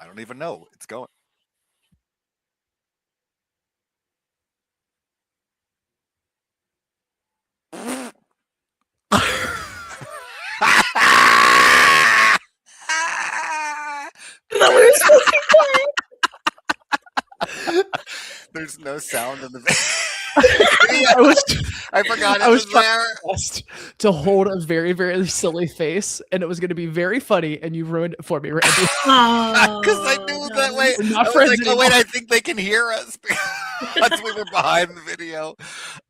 I don't even know. It's going. There's no sound in the video. I forgot it was there. To hold a very, very silly face, and it was going to be very funny, and you ruined it for me, Randy. Because I knew that way. We're not I was friends like, anymore. oh wait, I think they can hear us. Once we were behind the video,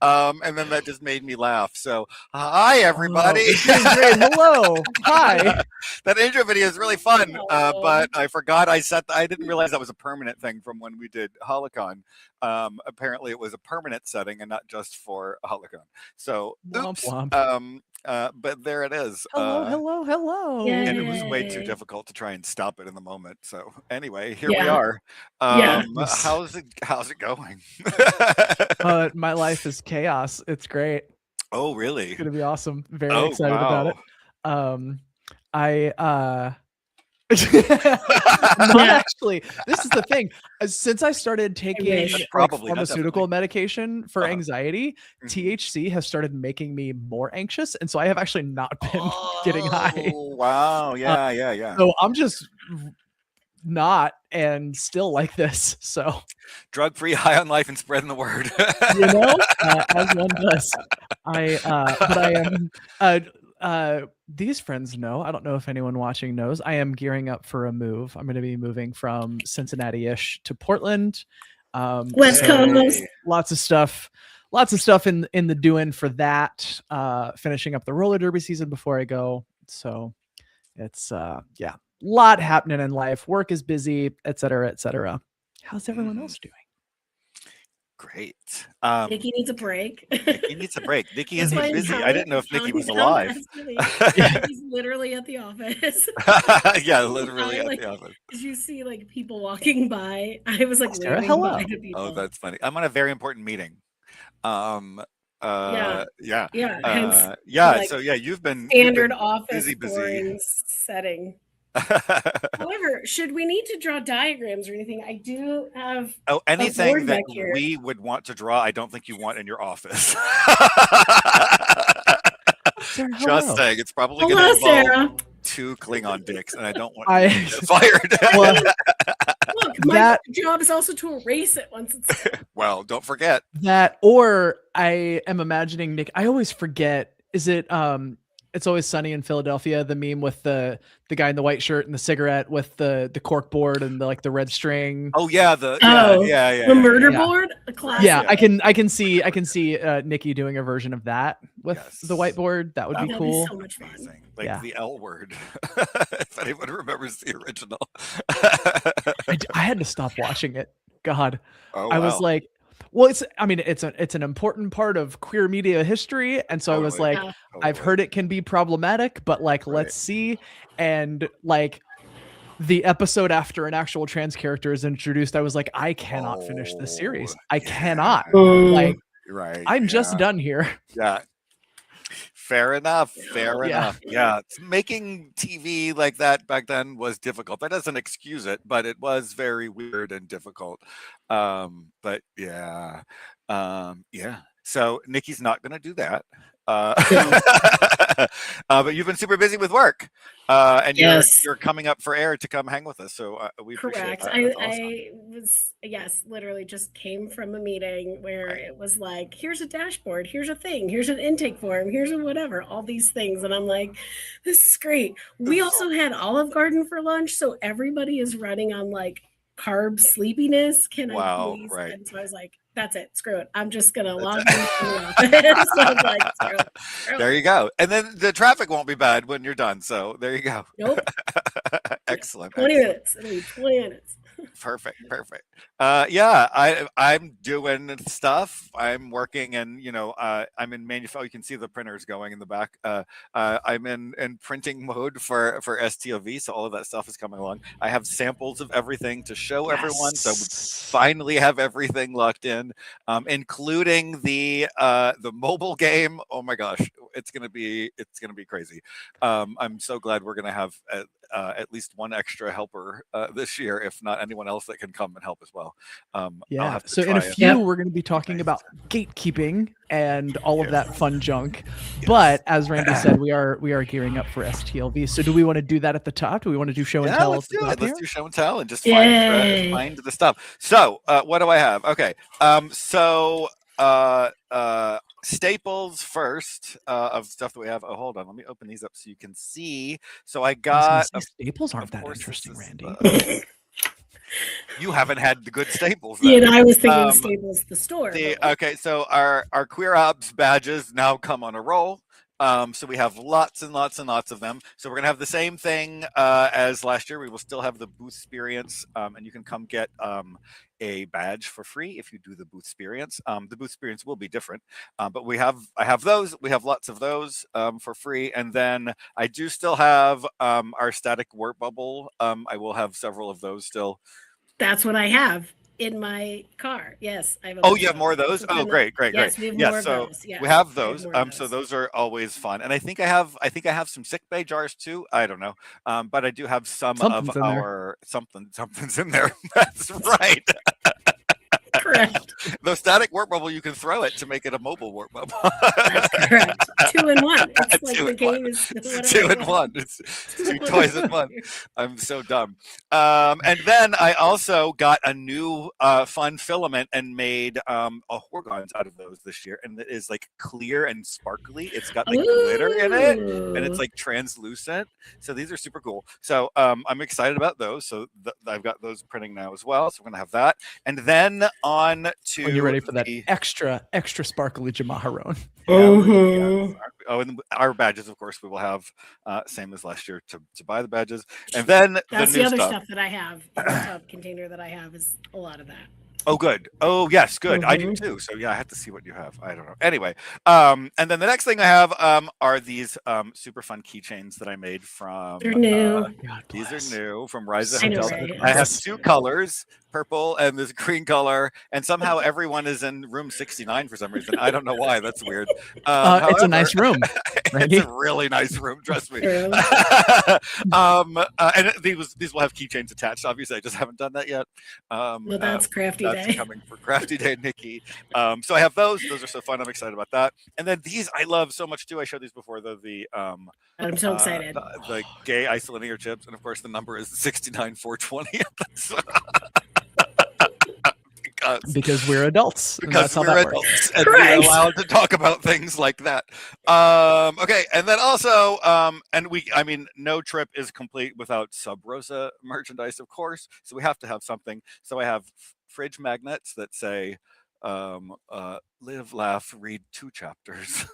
and then that just made me laugh. So, hi everybody. Great. Hello. Hi. That intro video is really fun, but I forgot I didn't realize that was a permanent thing from when we did Holocon. Apparently, it was a permanent setting and not just for Holocon. So, oops. But there it is. Hello. And it was way too difficult to try and stop it in the moment. So anyway, here we are. How's it going? My life is chaos. It's great. Oh, really? It's gonna be awesome. Very excited about it. Not actually. This is the thing. Since I started taking pharmaceutical medication for anxiety, THC has started making me more anxious, and so I have actually not been getting high. Wow. Yeah. So I'm just not and still like this. So drug-free, high on life, and spreading the word. As one does. But I am. These friends know. I don't know if anyone watching knows. I am gearing up for a move. I'm going to be moving from Cincinnati-ish to Portland. West Coast. Lots of stuff in the doing for that. Finishing up the roller derby season before I go. So it's a lot happening in life. Work is busy, etc., etc. How's everyone else doing? Great. Nikki needs a break. Nikki has been busy. I didn't know if Nikki was alive. He's literally at the office. Yeah, literally at the office. Did you see like people walking by? I was like, hello. Oh, that's funny. I'm on a very important meeting. Like, so you've been standard office busy setting. However, should we need to draw diagrams or anything? I do have anything that we would want to draw. I don't think you want in your office. Just saying, it's probably going to involve 2 Klingon dicks, and I don't want to get fired. Look, my job is also to erase it once it's well, don't forget that. Or I am imagining Nick. I always forget. Is it It's Always Sunny in Philadelphia, the meme with the guy in the white shirt and the cigarette with the cork board and the red string. Oh yeah, the murder board. A classic. Yeah, I can see Nikki doing a version of that with the whiteboard. That would be cool. Be so much fun. Like the L word. If anyone remembers the original. I had to stop watching it. God, wow. I was like, well, it's an important part of queer media history, and so I was like, I've heard it can be problematic, but let's see. And the episode after an actual trans character is introduced, I was like, I cannot finish this series. I cannot. I'm just done here. Yeah. Fair enough. Yeah. Making TV like that back then was difficult. That doesn't excuse it, but it was very weird and difficult. But yeah. So Nikki's not going to do that. But you've been super busy with work, and you're coming up for air to come hang with us. So we appreciate that. That's awesome. I was literally just came from a meeting where it was like, here's a dashboard, here's a thing, here's an intake form, here's a whatever, all these things, and I'm like, this is great. We also had Olive Garden for lunch, so everybody is running on carb sleepiness. Can I please? Right. And so I was like, that's it. Screw it. I'm just gonna log in the office. So I was like, screw it. There you go. And then the traffic won't be bad when you're done. So there you go. Nope. Excellent. 20 minutes. It'll be 20 minutes. Perfect. Yeah, I'm doing stuff. I'm working, and I'm in manufacturing. You can see the printers going in the back. I'm in printing mode for STLV, so all of that stuff is coming along. I have samples of everything to show everyone, so we Yes. finally have everything locked in, including the mobile game. Oh my gosh, it's gonna be crazy. I'm so glad we're gonna have at least one extra helper this year, if not anyone else that can come and help as well. I'll Yeah. have to So in a try and few, we're going to be talking about gatekeeping and all of that fun junk. But as Randy said, we are gearing up for STLV. So do we want to do that at the top? Do we want to do show and tell? Let's do it. Let's do show and tell and just Yay. find the stuff. So what do I have? Okay. So staples first of stuff that we have. Oh, hold on. Let me open these up so you can see. So I got staples aren't of that course, interesting, this is, Randy. You haven't had the good staples. Yeah, Then. and I was thinking Staples, the store. Okay, so our Queer Ops badges now come on a roll. So we have lots and lots and lots of them. So we're gonna have the same thing as last year. We will still have the booth experience, and you can come get a badge for free if you do the booth experience. The booth experience will be different, but I have those. We have lots of those for free, and then I do still have our static warp bubble. I will have several of those still. That's what I have in my car. Yes, I have. Oh, you have more of those? Oh, great. Yes, we have more of those. Yeah, we have those. So those are always fun, and I think I have some sick bay jars too. I don't know, but I do have something's in there. That's right. Correct. The static warp bubble, you can throw it to make it a mobile warp bubble. That's correct. 2 in 1. It's like Two the in game one. is 2 in 1. It's 2 toys in 1. I'm so dumb. And then I also got a new fun filament and made a Horgons out of those this year, and it is like clear and sparkly. It's got like glitter in it, and it's like translucent. So these are super cool. So I'm excited about those. So I've got those printing now as well. So we're gonna have that, and then on to. Are you ready for that extra sparkly Jamaharon? Oh, and our badges, of course, we will have same as last year to buy the badges, and then that's the new other stuff that I have in the tub container that I have is a lot of that. Oh, good. Oh, yes, good. I do too. So yeah, I have to see what you have. I don't know. Anyway, and then the next thing I have are these super fun keychains that I made from. They're new. These are new from Rise of Hotel. I have 2 colors, purple and this green color, and somehow everyone is in room 69 for some reason. I don't know why. That's weird. However, it's a nice room. It's a really nice room. Trust me. And these will have keychains attached. Obviously, I just haven't done that yet. Well, that's crafty day. Coming for Crafty Day, Nikki. So I have those. Those are so fun. I'm excited about that. And then these I love so much too. I showed these before. I'm so excited. The gay isolinear chips, and of course the number is 69420. Because we're adults. Because we're adults, and we're allowed to talk about things like that. Okay, and then also, no trip is complete without Sub Rosa merchandise, of course. So we have to have something. So I have fridge magnets that say, "Live, laugh, read 2 chapters,"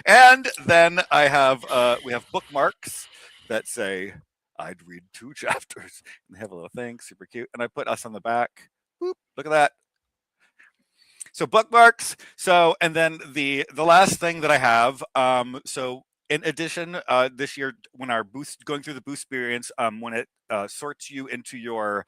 and then we have bookmarks that say, "I'd read 2 chapters," and they have a little thing, super cute. And I put us on the back. Boop, look at that. So bookmarks. So, and then the last thing that I have. So in addition, this year when our boost going through the boost experience, when it sorts you into your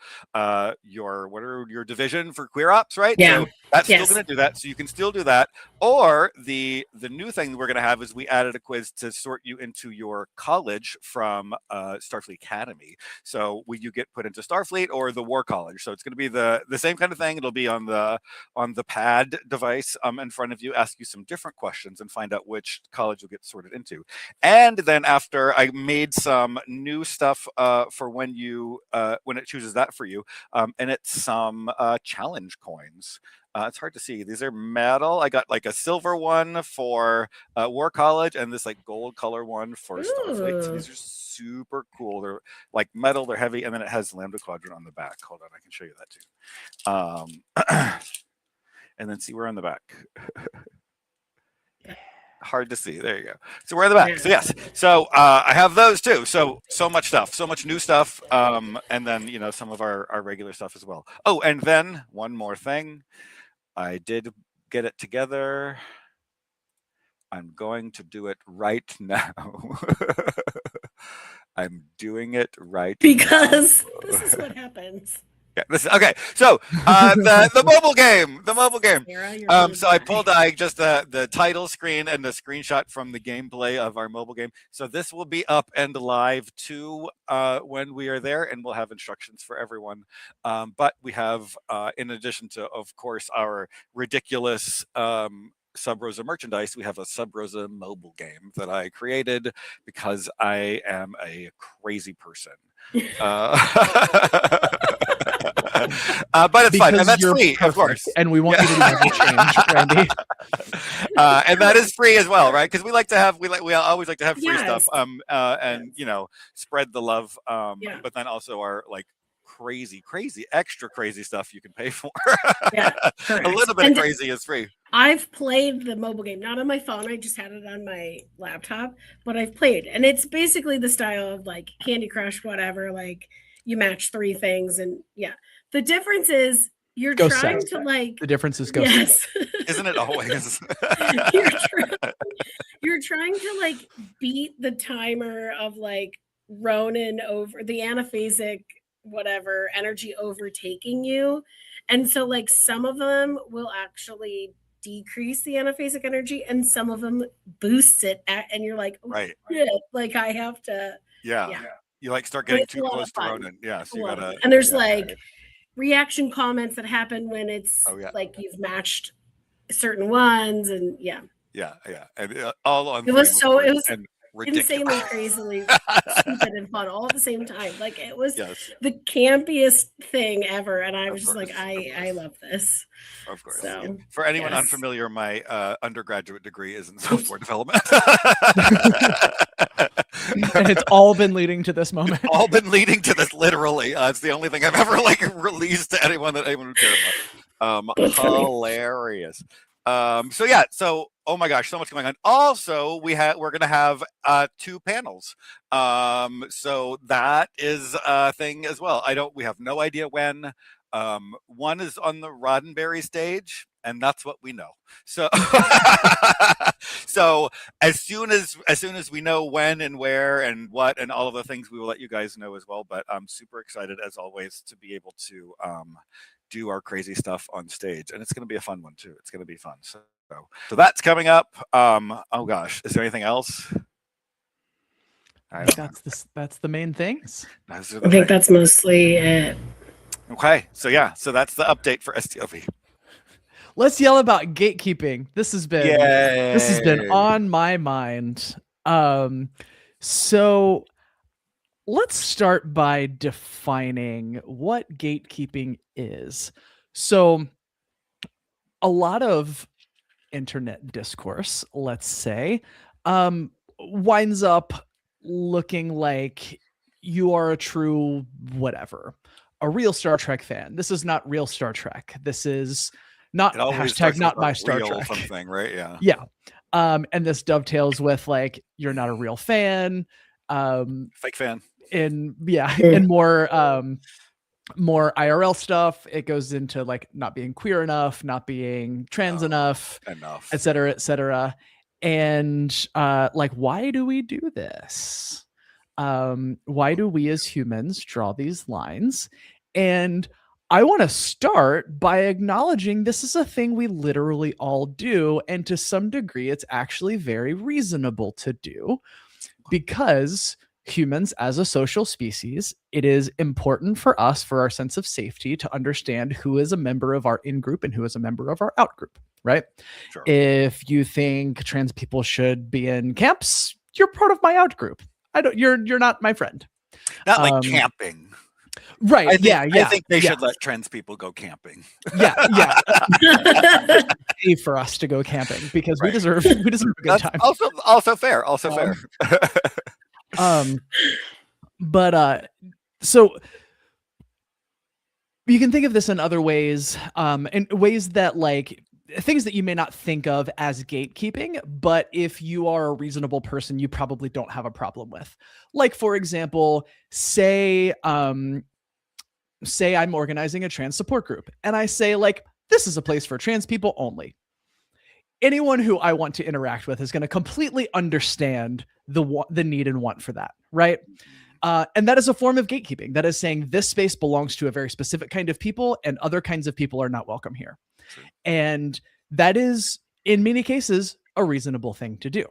division for Queer Ops, right? Yeah. So that's still going to do that. So you can still do that. Or the new thing that we're going to have is we added a quiz to sort you into your college from Starfleet Academy. So you get put into Starfleet or the War College. So it's going to be the same kind of thing. It'll be on the pad device in front of you, ask you some different questions and find out which college you'll get sorted into. And then after, I made some new stuff for when it chooses that for you, and it's some challenge coins. It's hard to see. These are metal. I got like a silver one for War College and this like gold color one for Starfleet. So these are super cool. They're like metal. They're heavy, and then it has Lambda Quadrant on the back. Hold on, I can show you that too. And then see, we're on the back. Hard to see. There you go. So we're in the back. So yes. So I have those too. So much stuff. So much new stuff. And then some of our regular stuff as well. Oh, and then one more thing. I did get it together. I'm going to do it right now. I'm doing it right because now. This is what happens. Yeah, okay. So the mobile game, Sarah, so I pulled just the title screen and the screenshot from the gameplay of our mobile game. So this will be up and live too when we are there, and we'll have instructions for everyone. But we have, in addition to, of course, our ridiculous Sub Rosa merchandise, we have a Sub Rosa mobile game that I created because I am a crazy person. But it's fun, and that's free, of course. And we want you to never change, Randy. And that is free as well, right? Because we always like to have free stuff, and spread the love. But then also our crazy, extra crazy stuff you can pay for. A little bit of crazy is free. I've played the mobile game, not on my phone. I just had it on my laptop, but I've played, and it's basically the style of Candy Crush, whatever. You match 3 things, and the difference is you're trying to The difference is ghost. Yes. Isn't it always? You're trying to beat the timer of Ronan over the anaphasic whatever energy overtaking you, and so some of them will actually decrease the anaphasic energy, and some of them boosts it, and you're like, oh, right, shit, I have to. You start getting too close to Ronan. Yeah, so you gotta. And there's reaction comments that happen when it's you've matched certain ones, and and all on. It was ridiculous. Insanely crazily stupid and fun all at the same time. It was the campiest thing ever, and I was just I love this. Of course. So, for anyone unfamiliar, my undergraduate degree is in software development. And it's all been leading to this moment. All been leading to this, literally. It's the only thing I've ever released to anyone would care about. Hilarious. So oh my gosh, so much going on. Also, we're gonna have 2 panels. So that is a thing as well. We have no idea when. One is on the Roddenberry stage, and that's what we know. So so as soon as we know when and where and what and all of the things, we will let you guys know as well. But I'm super excited as always to be able to do our crazy stuff on stage, and it's going to be a fun one too. It's going to be fun. So that's coming up. Oh gosh, is there anything else? That's the main things. I think that's mostly it. Okay, so that's the update for STLV. Let's yell about gatekeeping. This has been on my mind. So let's start by defining what gatekeeping is. So a lot of internet discourse, let's say, winds up looking like you are a true whatever, a real Star Trek fan. This is not real Star Trek. This is not hashtag not my Star Trek. Something, right? Yeah. Yeah. And this dovetails with you're not a real fan. Fake fan. And more IRL stuff. It goes into not being queer enough, not being trans enough, et cetera, et cetera. And why do we do this? Why do we as humans draw these lines? And I want to start by acknowledging this is a thing we literally all do. And to some degree, it's actually very reasonable to do, because humans as a social species, it is important for us, for our sense of safety, to understand who is a member of our in-group and who is a member of our out-group, right? Sure. If you think trans people should be in camps, you're part of my out-group. You're not my friend. Not like camping. Right. I think they should let trans people go camping. Yeah. Pay for us to go camping, because we deserve a good time. Also fair. So you can think of this in other ways, in ways that things that you may not think of as gatekeeping, but if you are a reasonable person, you probably don't have a problem with. Like, for example, say I'm organizing a trans support group and I say, like, this is a place for trans people only. Anyone who I want to interact with is going to completely understand the need and want for that, right? And that is a form of gatekeeping. That is saying this space belongs to a very specific kind of people and other kinds of people are not welcome here. True. And that is, in many cases, a reasonable thing to do.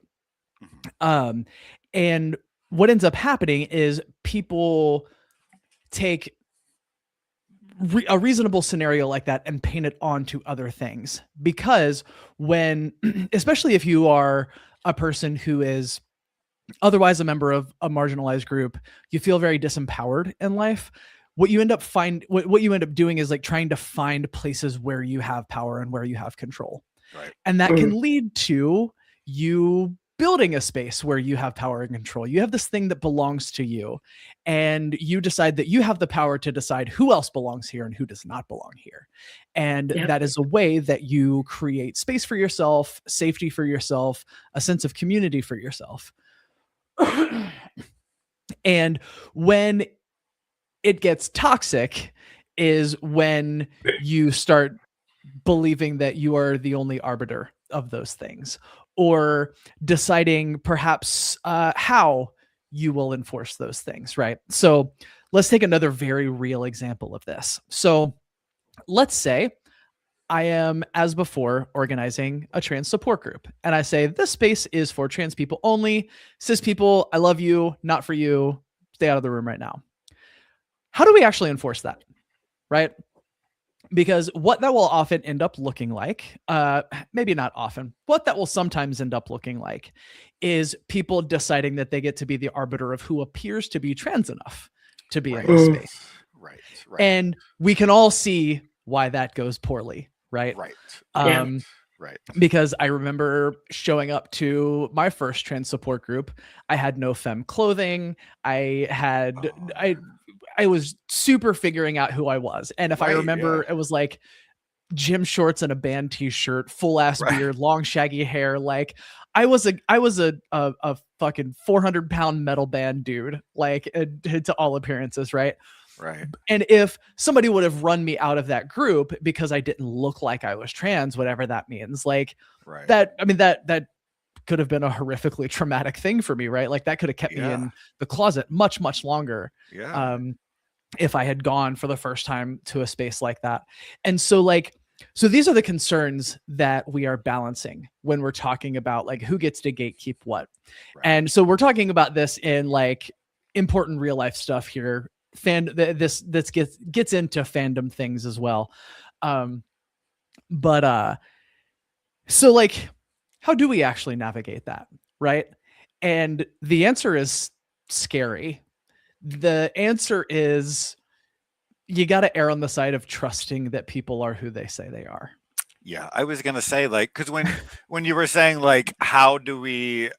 And what ends up happening is people take a reasonable scenario like that and paint it onto other things, because when, especially if you are a person who is otherwise a member of a marginalized group, you feel very disempowered in life. What you end up doing is like trying to find places where you have power and where you have control. Right. And that can lead to you building a space where you have power and control. You have this thing that belongs to you, and you decide that you have the power to decide who else belongs here and who does not belong here. And that is a way that you create space for yourself, safety for yourself, a sense of community for yourself. And when it gets toxic is when you start believing that you are the only arbiter of those things, or deciding perhaps how you will enforce those things, right? So let's take another very real example of this. So let's say I am, as before, organizing a trans support group. And I say, this space is for trans people only. Cis people, I love you, not for you. Stay out of the room right now. How do we actually enforce that, right? Because what that will often end up looking like, maybe not often, what that will sometimes end up looking like is people deciding that they get to be the arbiter of who appears to be trans enough to be in this space. Right. And we can all see why that goes poorly, right? Right. Because I remember showing up to my first trans support group. I had no femme clothing. I was super figuring out who I was. And if I remember, it was like gym shorts and a band t-shirt, full ass beard, long shaggy hair. Like I was a fucking 400-pound metal band dude, like to all appearances. Right. And if somebody would have run me out of that group because I didn't look like I was trans, whatever that means, like that could have been a horrifically traumatic thing for me. Right. Like that could have kept me in the closet much, much longer. If I had gone for the first time to a space like that. And so these are the concerns that we are balancing when we're talking about like who gets to gatekeep what. And so we're talking about this in like important real life stuff here. This gets into fandom things as well. So like, how do we actually navigate that? Right. And the answer is scary. The answer is you got to err on the side of trusting that people are who they say they are. Yeah, I was gonna say, like, because when you were saying like how do we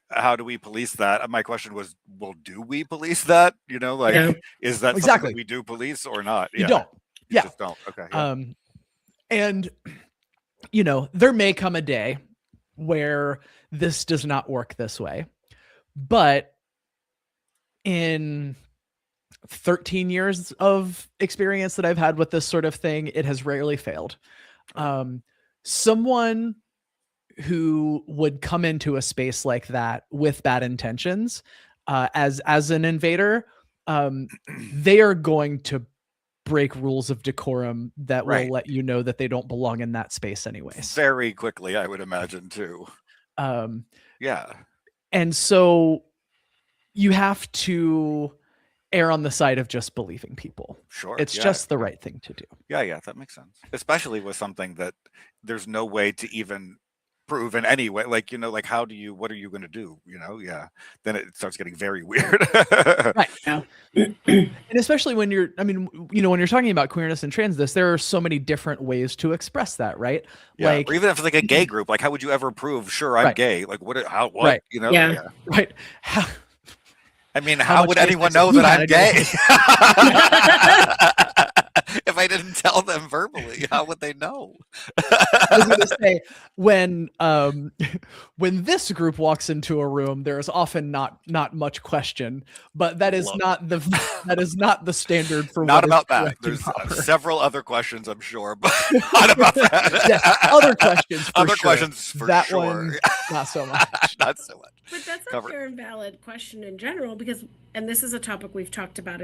police that, my question was, well, do we police that? You know, like is that something that we do police or not? You don't. You just don't. Okay. And you know, there may come a day where this does not work this way, but in 13 years of experience that I've had with this sort of thing, it has rarely failed. Someone who would come into a space like that with bad intentions, as an invader, they are going to break rules of decorum that will let you know that they don't belong in that space anyways. Very quickly, I would imagine too. And so you have to err on the side of just believing people. Sure. It's just the right thing to do. Yeah, that makes sense. Especially with something that there's no way to even prove in any way. Like, you know, like what are you going to do? You know? Then it starts getting very weird. Right. And especially when you're talking about queerness and transness, there are so many different ways to express that, right? Yeah. Like, or even if it's like a gay group, like how would you ever prove, sure, I'm gay? Like what, you know? Yeah. Right. I mean, how would anyone know that I'm gay? If I didn't tell them verbally, how would they know? I was going to say, when this group walks into a room, there is often not much question, but that is not the standard for not what about is that. There's several other questions, I'm sure, but not about that. Yes, other questions. Questions for that sure. One, not so much. Not so much. But that's a fair and valid question in general, because, and this is a topic we've talked about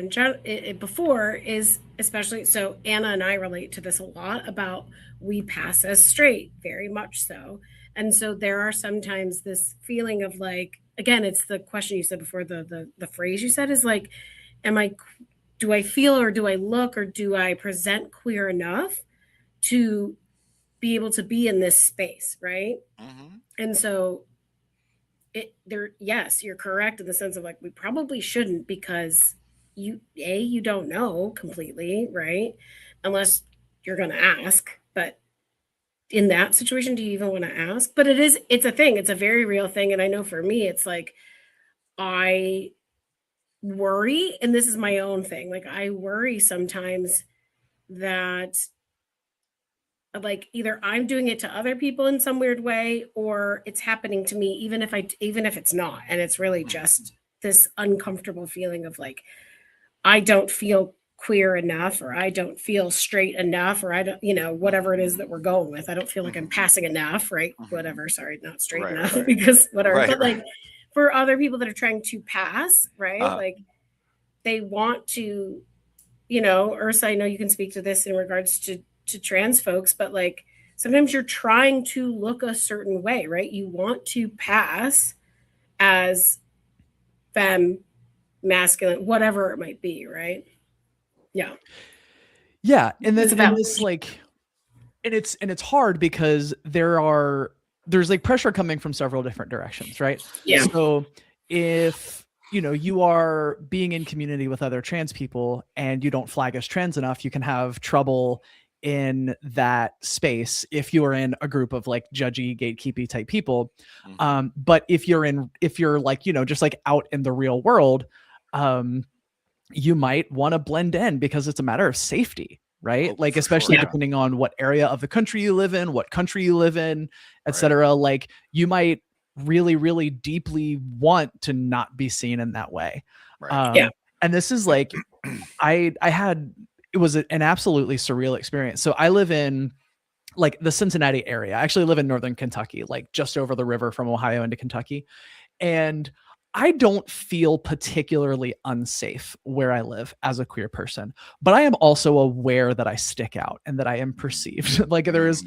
before, is especially, so Anna and I relate to this a lot about we pass as straight, very much so. And so there are sometimes this feeling of like, again, it's the question you said before, the phrase you said is like, do I feel or do I look or do I present queer enough to be able to be in this space, right? Mm-hmm. And so yes, you're correct in the sense of like, we probably shouldn't, because you don't know completely, right? Unless you're going to ask. But in that situation, do you even want to ask? But it's a thing. It's a very real thing. And I know for me, it's like, I worry, and this is my own thing. Like, I worry sometimes that like either I'm doing it to other people in some weird way, or it's happening to me, even if it's not. And it's really just this uncomfortable feeling of like, I don't feel queer enough, or I don't feel straight enough, or I don't, whatever it is that we're going with. I don't feel like I'm passing enough, right? Whatever, sorry, not straight enough, because whatever, but like for other people that are trying to pass, right? Like they want to, Ursa, I know you can speak to this in regards to trans folks, but like sometimes you're trying to look a certain way, right? You want to pass as femme, masculine, whatever it might be, right? Yeah. And then it's like, and it's hard because there's like pressure coming from several different directions, right? Yeah. So if you are being in community with other trans people and you don't flag as trans enough, you can have trouble in that space if you are in a group of like judgy, gatekeepy type people. Mm-hmm. But if you're like, just like out in the real world, you might want to blend in because it's a matter of safety, right? Oh, like, especially depending on what area of the country you live in, what country you live in, etc. Like you might really, really deeply want to not be seen in that way. And this is like, it was an absolutely surreal experience. So I live in like the Cincinnati area. I actually live in northern Kentucky, like just over the river from Ohio into Kentucky. And I don't feel particularly unsafe where I live as a queer person, but I am also aware that I stick out and that I am perceived. Like there's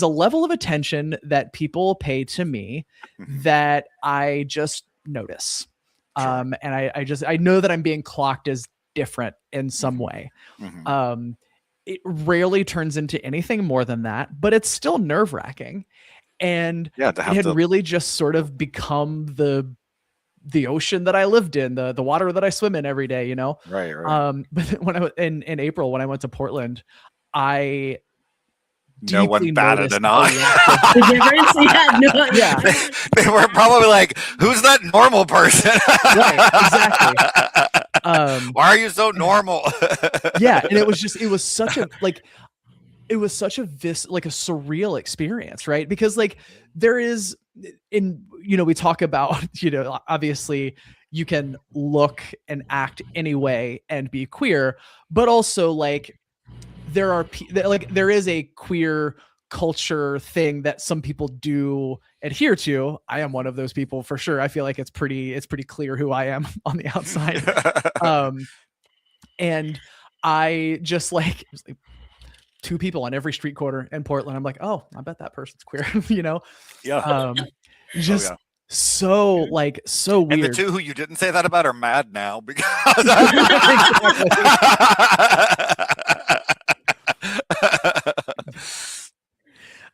a level of attention that people pay to me that I just notice. And I know that I'm being clocked as different in some way. It rarely turns into anything more than that, but it's still nerve-wracking. And it had really just sort of become the ocean that I lived in, the water that I swim in every day, Right. But when I was in April, when I went to Portland, I no one batted an eye. Yeah. They were probably like, who's that normal person? Right, exactly. Why are you so normal? Yeah. And it was such a surreal experience, right? Because like there is we talk about, obviously you can look and act anyway and be queer, but also like there is a queer culture thing that some people do adhere to. I am one of those people for sure. I feel like it's pretty clear who I am on the outside. And I just like two people on every street corner in Portland. I'm like, oh, I bet that person's queer, Yeah. So like so weird. And the two who you didn't say that about are mad now because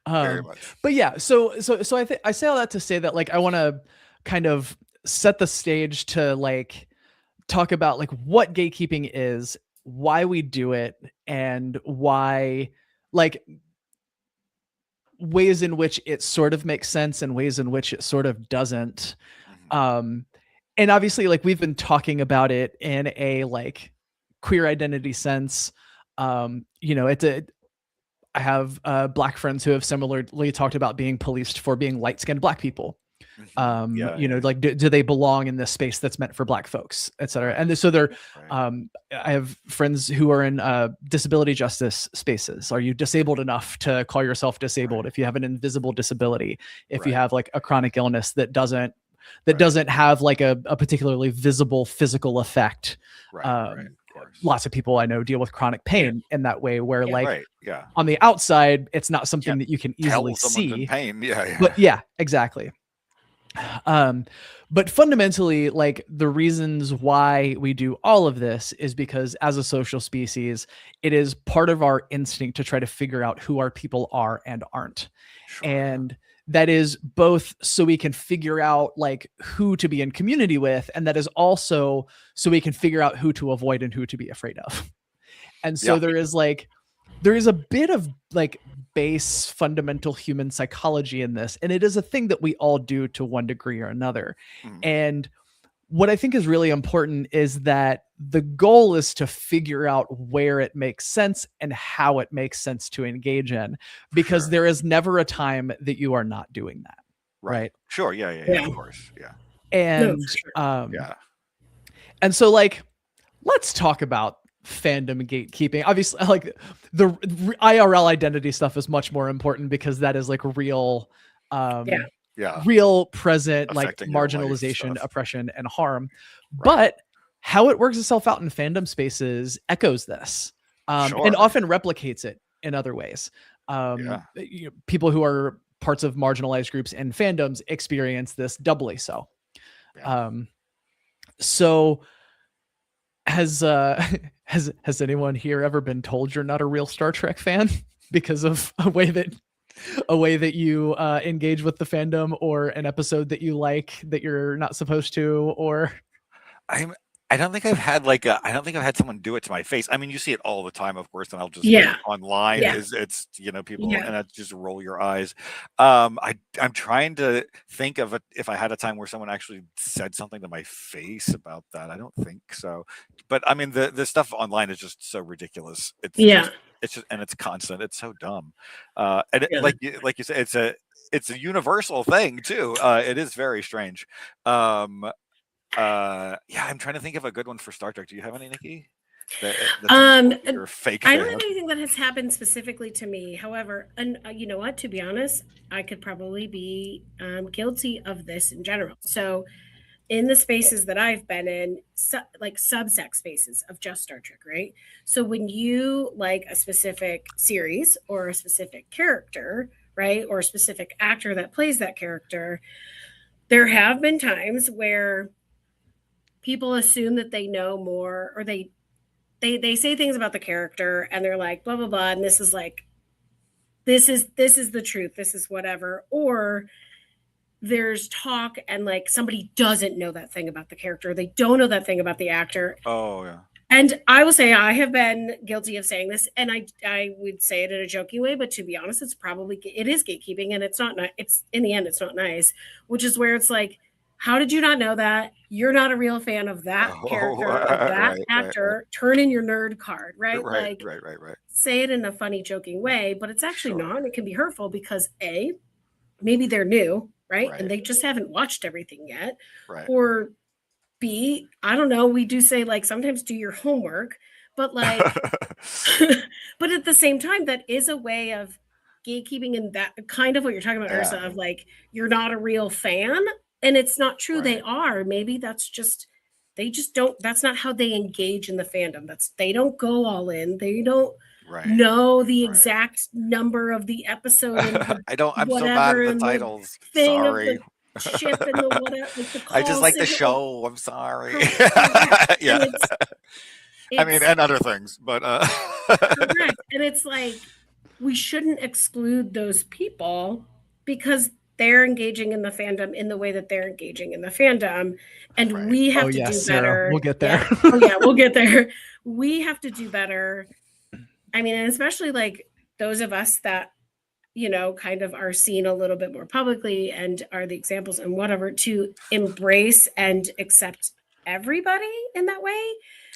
very much. But yeah, so I say all that to say that like I want to kind of set the stage to like talk about like what gatekeeping is, why we do it, and why like ways in which it sort of makes sense and ways in which it sort of doesn't. And obviously like we've been talking about it in a like queer identity sense You know, I have Black friends who have similarly talked about being policed for being light-skinned Black people. You know, like, do they belong in this space that's meant for Black folks, et cetera? And so I have friends who are in disability justice spaces. Are you disabled enough to call yourself disabled? If you have an invisible disability, if you have like a chronic illness that doesn't have like a particularly visible physical effect. Lots of people I know deal with chronic pain in that way, where on the outside, it's not something that you can easily see. Pain. But yeah, exactly. But fundamentally, like, the reasons why we do all of this is because as a social species, it is part of our instinct to try to figure out who our people are and aren't. And that is both so we can figure out like who to be in community with, and that is also so we can figure out who to avoid and who to be afraid of. And so there is a bit of like base fundamental human psychology in this, and it is a thing that we all do to one degree or another. And what I think is really important is that the goal is to figure out where it makes sense and how it makes sense to engage in, because there is never a time that you are not doing that. Right. Sure. Yeah. Of course. Yeah. And, and so like, let's talk about fandom gatekeeping. Obviously, like the IRL identity stuff is much more important because that is like real, real present, like marginalization, oppression, and harm. But how it works itself out in fandom spaces echoes this, and often replicates it in other ways. People who are parts of marginalized groups and fandoms experience this doubly so. So has anyone here ever been told you're not a real Star Trek fan because of a way that you engage with the fandom, or an episode that you like that you're not supposed to? Or I don't think I've had someone do it to my face. I mean, you see it all the time, of course, and I'll just online it's you know, people and I just roll your eyes. I'm trying to think of it if I had a time where someone actually said something to my face about that. I don't think so. But I mean, the stuff online is just so ridiculous. It's just, and it's constant. It's so dumb. And like you said, it's a universal thing too. It is very strange. I'm trying to think of a good one for Star Trek. Do you have any, Nikki? You're fake. I don't have anything that has happened specifically to me. However, and you know what? To be honest, I could probably be guilty of this in general. So, in the spaces that I've been in, like subsect spaces of just Star Trek, right? So when you like a specific series or a specific character, right, or a specific actor that plays that character, there have been times where people assume that they know more, or they say things about the character and they're like, blah, blah, blah. And this is like, this is the truth. This is whatever. Or there's talk and like somebody doesn't know that thing about the character. They don't know that thing about the actor. Oh yeah. And I will say I have been guilty of saying this, and I would say it in a joking way, but to be honest, it is gatekeeping, and it's not nice. It's in the end, it's not nice, which is where it's like, how did you not know that? You're not a real fan of that character, or that actor. Turn in your nerd card, right? Right. Say it in a funny, joking way, but it's actually not. And it can be hurtful because A, maybe they're new, right? And they just haven't watched everything yet. Right. Or B, I don't know. We do say like sometimes do your homework, but like, but at the same time, that is a way of gatekeeping, and that kind of what you're talking about, Ursa, of like, you're not a real fan. And it's not true. Right. They are. Maybe that's just, they just don't, that's not how they engage in the fandom. They don't go all in. They don't know the exact number of the episode. I'm so bad at the titles. Sorry. Ship and the whatever. Like the I just like the show. I'm sorry. Yeah. I mean, and other things, but. Correct. And it's like, we shouldn't exclude those people because they're engaging in the fandom in the way that they're engaging in the fandom. And we have to do better. Sarah, we'll get there. We'll get there. We have to do better. I mean, and especially like those of us that, you know, kind of are seen a little bit more publicly and are the examples and whatever, to embrace and accept everybody in that way.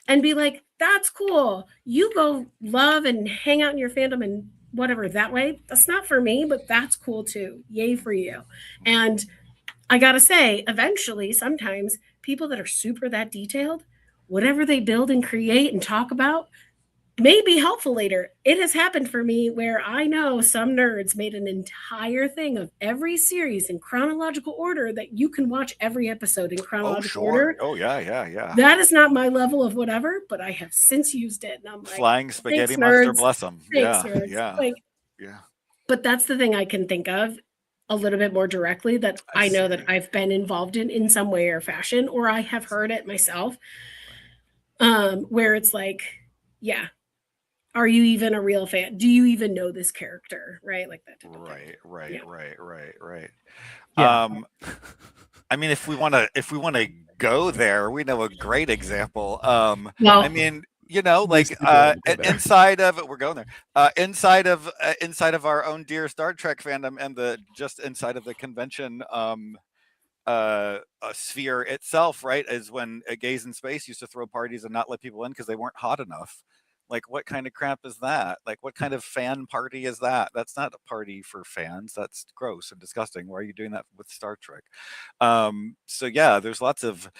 and be like, that's cool. You go love and hang out in your fandom and whatever that way. That's not for me, but that's cool too. Yay for you. And I gotta say, eventually, sometimes people that are super that detailed, whatever they build and create and talk about may be helpful later. It has happened for me where I know some nerds made an entire thing of every series in chronological order that you can watch every episode in chronological order. Oh, yeah. That is not my level of whatever, but I have since used it. And I'm like, Flying Spaghetti thanks, Monster, nerds. bless them. Thanks, nerds. Like, but that's the thing I can think of a little bit more directly that I know that I've been involved in some way or fashion, or I have heard it myself. Where it's like, yeah, are you even a real fan? Do you even know this character? Right? Like that. Right. Yeah. I mean, if we want to go there, we know a great example. Well, I mean, you know, like inside of it, we're going there. Inside of our own dear Star Trek fandom, and just inside of the convention sphere itself, right, is when Gays in Space used to throw parties and not let people in because they weren't hot enough. Like, what kind of crap is that? Like, what kind of fan party is that? That's not a party for fans. That's gross and disgusting. Why are you doing that with Star Trek? So yeah, there's lots of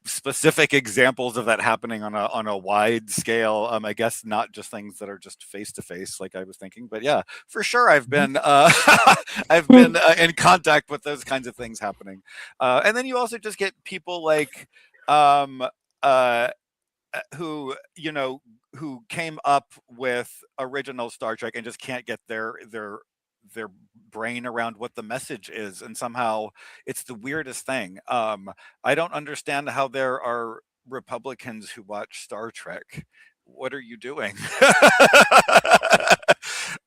specific examples of that happening on a wide scale. I guess not just things that are just face to face, like I was thinking, but yeah, for sure, I've been I've been in contact with those kinds of things happening. And then you also just get people like who, you know, who came up with original Star Trek and just can't get their brain around what the message is, and somehow it's the weirdest thing. I don't understand how there are Republicans who watch Star Trek. What are you doing?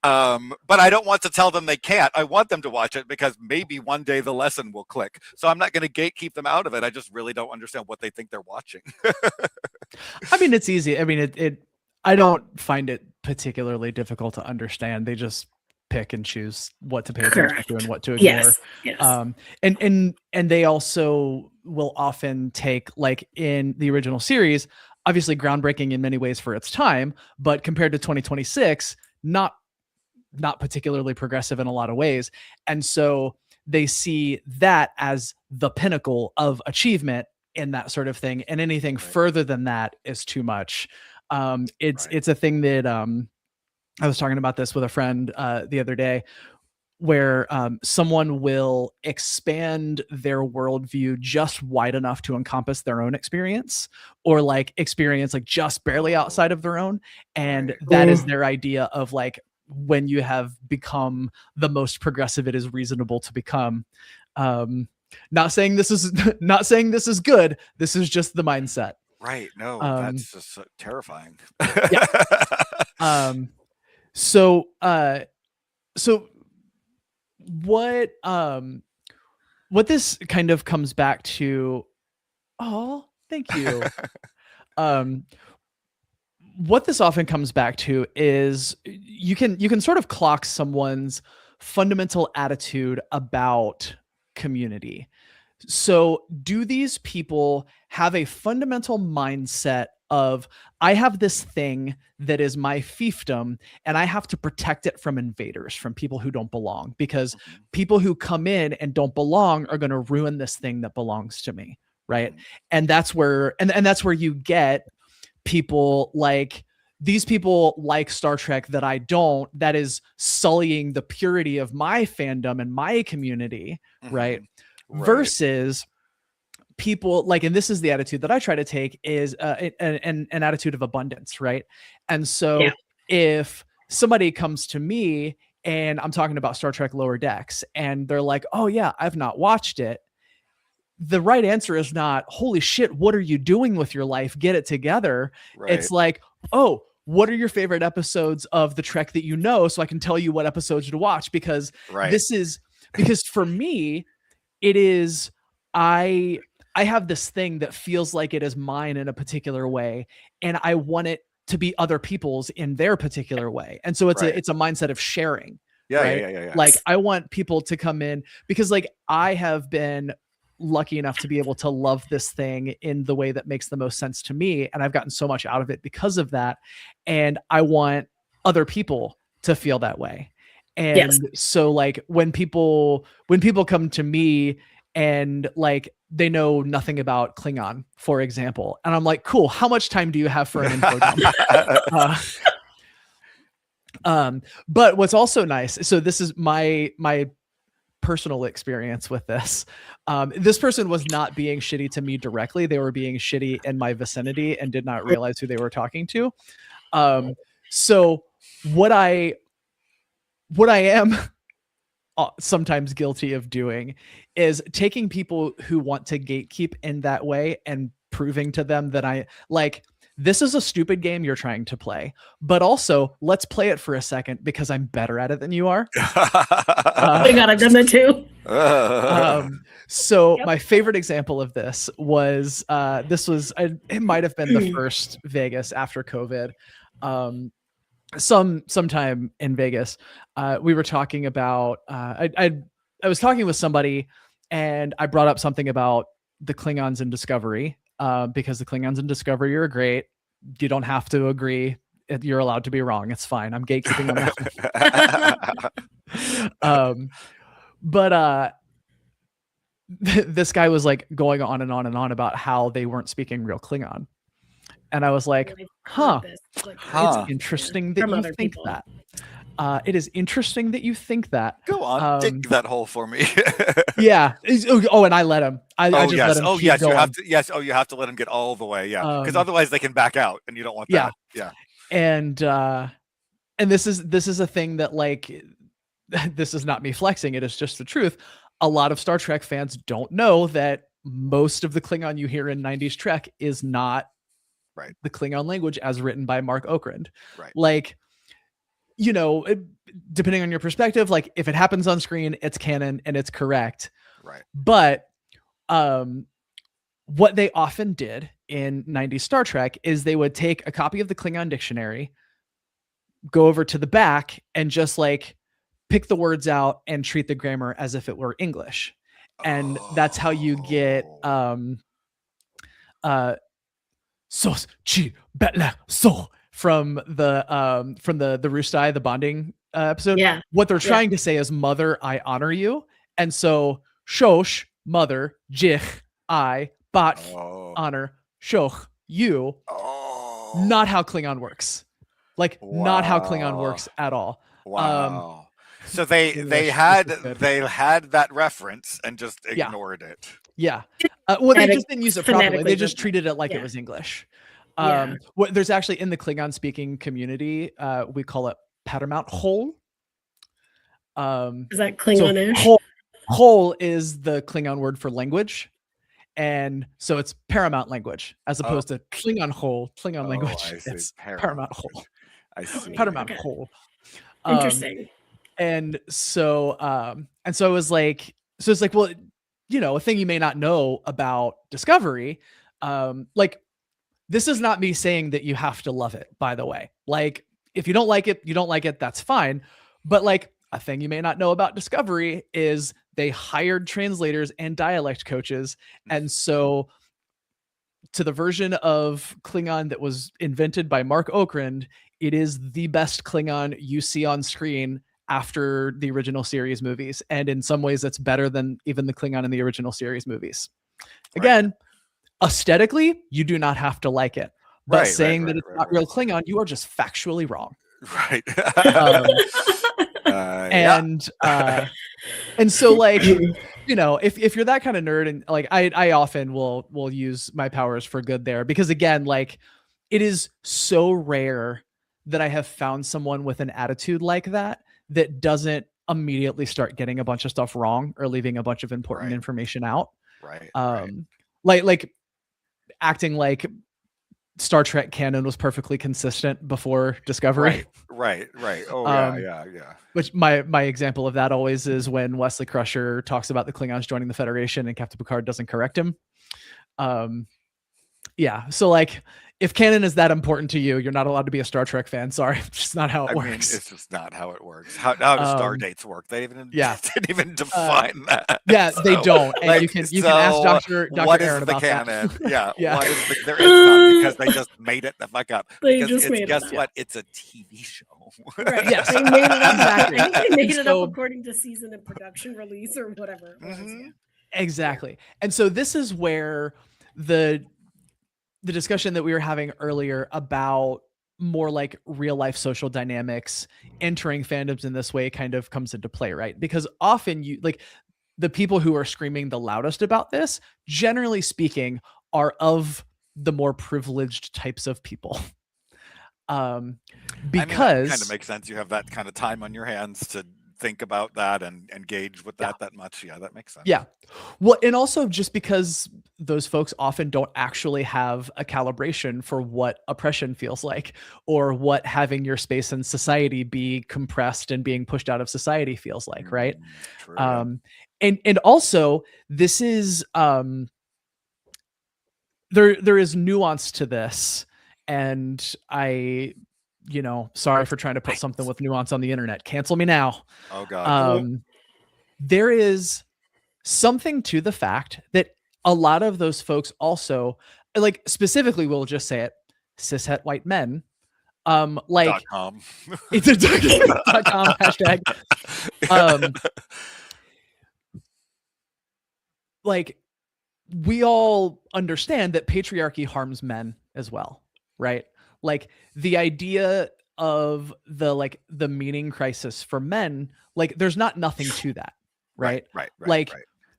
But I don't want to tell them they can't. I want them to watch it because maybe one day the lesson will click. So I'm not going to gatekeep them out of it. I just really don't understand what they think they're watching. I mean, it's easy. I mean, I don't find it particularly difficult to understand. They just pick and choose what to pay attention to and what to ignore. Yes. And they also will often take, like in the original series, obviously groundbreaking in many ways for its time, but compared to 2026, not particularly progressive in a lot of ways. And so they see that as the pinnacle of achievement in that sort of thing. And anything further than that is too much. It's a thing that I was talking about this with a friend the other day, where someone will expand their worldview just wide enough to encompass their own experience, or like experience like just barely outside of their own. And that is their idea of like, when you have become the most progressive it is reasonable to become. Not saying this is good. This is just the mindset. Right. No, that's just terrifying. Yeah. So what this kind of comes back to, oh, thank you. What this often comes back to is you can sort of clock someone's fundamental attitude about community. So do these people have a fundamental mindset of, I have this thing that is my fiefdom and I have to protect it from invaders, from people who don't belong, because people who come in and don't belong are going to ruin this thing that belongs to me, right? And that's where and that's where you get people like, these people like Star Trek that I don't, that is sullying the purity of my fandom and my community, right? Versus people like, and this is the attitude that I try to take, is an attitude of abundance, right? And so if somebody comes to me and I'm talking about Star Trek Lower Decks and they're like, oh yeah, I've not watched it, the right answer is not, holy shit, what are you doing with your life? Get it together. It's like, oh, what are your favorite episodes of the Trek that you know, so I can tell you what episodes to watch? Because because for me, it is, I have this thing that feels like it is mine in a particular way, and I want it to be other people's in their particular way. And so it's a mindset of sharing. Yeah. Like, I want people to come in because like I have been lucky enough to be able to love this thing in the way that makes the most sense to me, and I've gotten so much out of it because of that, and I want other people to feel that way. And so like when people come to me and like they know nothing about Klingon, for example, and I'm like, cool, how much time do you have for an info dump? But what's also nice, so this is my personal experience with this. This person was not being shitty to me directly. They were being shitty in my vicinity and did not realize who they were talking to. So what I am sometimes guilty of doing is taking people who want to gatekeep in that way and proving to them that I like, this is a stupid game you're trying to play, but also let's play it for a second because I'm better at it than you are. I got, I've done that too. So my favorite example of this was, it might've been the first Vegas after COVID. Sometime in Vegas, we were talking about, I was talking with somebody and I brought up something about the Klingons in Discovery, because the Klingons in Discovery are great. You don't have to agree. You're allowed to be wrong. It's fine. I'm gatekeeping on that. This guy was like going on and on and on about how they weren't speaking real Klingon. And I was like, it's interesting that you think that. It is interesting that you think that. Go on, dig that hole for me. Yeah. Oh, and I let him. I just let him keep going. You have to. Yes. Oh, you have to let him get all the way. Yeah, because otherwise they can back out, and you don't want that. Yeah. And this is a thing that like, this is not me flexing. It is just the truth. A lot of Star Trek fans don't know that most of the Klingon you hear in 90s Trek is not the Klingon language as written by Mark Okrand. Like, you know, depending on your perspective, like if it happens on screen, it's canon and it's correct. But what they often did in 90s Star Trek is they would take a copy of the Klingon dictionary, go over to the back and just like pick the words out and treat the grammar as if it were English. And that's how you get sos chi betla so from the Rustai, the bonding episode. What they're trying to say is, mother, I honor you. And so shosh, mother, jich, I, bat, honor, shoch, you. Not how Klingon works. Like not how Klingon works at all. Wow. So they had that reference and just ignored it. Yeah. Well, they just didn't use it properly. They just treated it like it was English. There's actually in the Klingon speaking community, we call it paramount hole. Is that Klingonish? So hole is the Klingon word for language. And so it's paramount language as opposed to Klingon hole, Klingon language. It's paramount hole. I see. Paramount hole. Interesting. And so it was like, well, you know, a thing you may not know about Discovery, like this is not me saying that you have to love it, by the way. Like if you don't like it, you don't like it, that's fine. But like a thing you may not know about Discovery is they hired translators and dialect coaches. And so to the version of Klingon that was invented by Mark Okrand, it is the best Klingon you see on screen after the original series movies. And in some ways that's better than even the Klingon in the original series movies. Again, aesthetically, you do not have to like it. But saying that it's not real Klingon, you are just factually wrong. Right. And so like, you know, if you're that kind of nerd, and like I often will use my powers for good there, because again, like it is so rare that I have found someone with an attitude like that doesn't immediately start getting a bunch of stuff wrong or leaving a bunch of important information out. Like acting like Star Trek canon was perfectly consistent before Discovery. Right. Oh, yeah. Which my example of that always is when Wesley Crusher talks about the Klingons joining the Federation and Captain Picard doesn't correct him. So like, if canon is that important to you, you're not allowed to be a Star Trek fan. Sorry, it's just not how it works. Mean, it's just not how it works. How do star dates work? They didn't even define that. Yeah, so, they don't. And like, you can ask Dr. Aaron about canon? That. Yeah. What is there is none, because they just made it the fuck up. They because just made guess it up. what? It's a TV show. Right. Yes. They made it up. Exactly. I think they made it up according to season and production release or whatever it was. Mm-hmm. Exactly. And so this is where the discussion that we were having earlier about more like real life social dynamics entering fandoms in this way kind of comes into play, right? Because often you like the people who are screaming the loudest about this, generally speaking, are of the more privileged types of people. Because that kind of makes sense. You have that kind of time on your hands to think about that and engage with that much. Yeah, that makes sense. Yeah. Well, and also just because those folks often don't actually have a calibration for what oppression feels like, or what having your space in society be compressed and being pushed out of society feels like, right? True. And also this is there is nuance to this, and sorry for trying to put something with nuance on the internet. Cancel me now. Oh God. There is something to the fact that a lot of those folks also, like specifically, we'll just say it, cishet white men, like .com. It's a .com hashtag. Like we all understand that patriarchy harms men as well, right? Like the idea of the meaning crisis for men, like there's nothing to that, right? Right.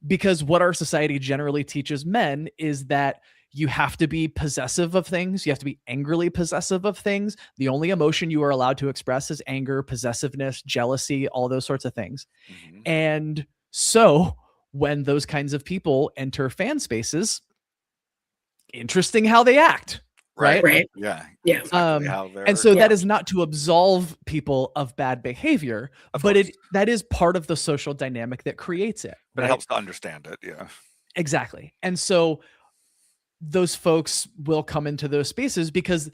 Because what our society generally teaches men is that you have to be possessive of things. You have to be angrily possessive of things. The only emotion you are allowed to express is anger, possessiveness, jealousy, all those sorts of things. Mm-hmm. And so when those kinds of people enter fan spaces, interesting how they act. Right. Yeah. Exactly and so that is not to absolve people of bad behavior, but that is part of the social dynamic that creates it. But it helps to understand it. Yeah. Exactly. And so those folks will come into those spaces because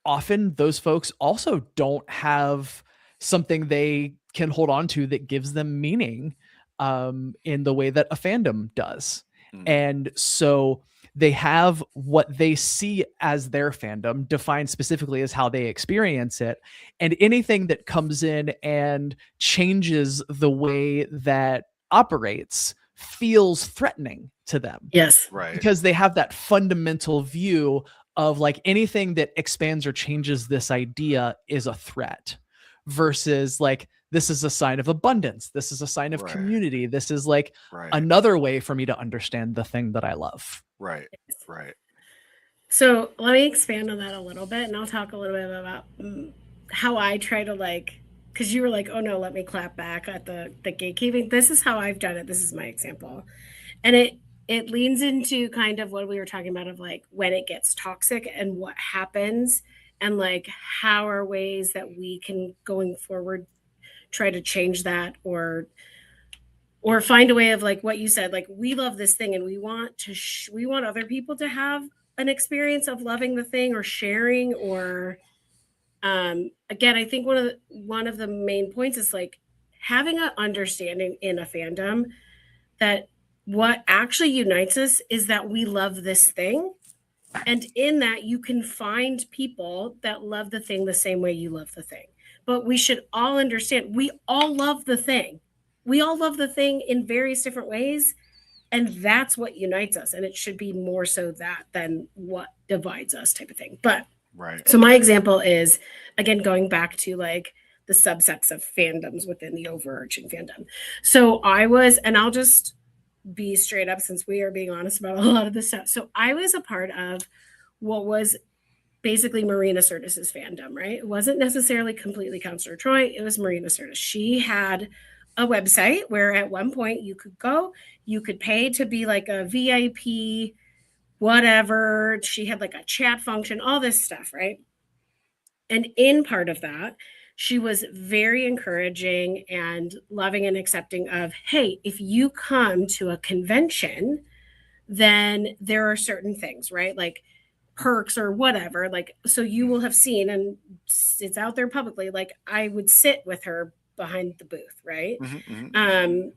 often those folks also don't have something they can hold on to that gives them meaning in the way that a fandom does. Mm. And so they have what they see as their fandom defined specifically as how they experience it. And anything that comes in and changes the way that operates feels threatening to them. Yes. Right. Because they have that fundamental view of like anything that expands or changes this idea is a threat, versus like, this is a sign of abundance. This is a sign of community. This is like another way for me to understand the thing that I love. Right. So let me expand on that a little bit, and I'll talk a little bit about how I try to because you were like, oh no, let me clap back at the gatekeeping. This is how I've done it. This is my example. And it leans into kind of what we were talking about of like when it gets toxic and what happens, and like how are ways that we can going forward try to change that or find a way of like what you said, like we love this thing and we want to we want other people to have an experience of loving the thing or sharing or again, I think one of the main points is like having an understanding in a fandom that what actually unites us is that we love this thing. And in that you can find people that love the thing the same way you love the thing. But we should all understand we all love the thing. We all love the thing in various different ways. And that's what unites us. And it should be more so that than what divides us type of thing. But so my example is, again, going back to like the subsets of fandoms within the overarching fandom. So and I'll just be straight up since we are being honest about a lot of this stuff. So I was a part of what was basically Marina Sirtis's fandom, right? It wasn't necessarily completely Counselor Troy. It was Marina Sirtis. She had a website where at one point you could go, you could pay to be like a VIP, whatever. She had like a chat function, all this stuff, right? And in part of that, she was very encouraging and loving and accepting of, hey, if you come to a convention, then there are certain things, right? Like perks or whatever. Like, so you will have seen, and it's out there publicly, like I would sit with her behind the booth, right?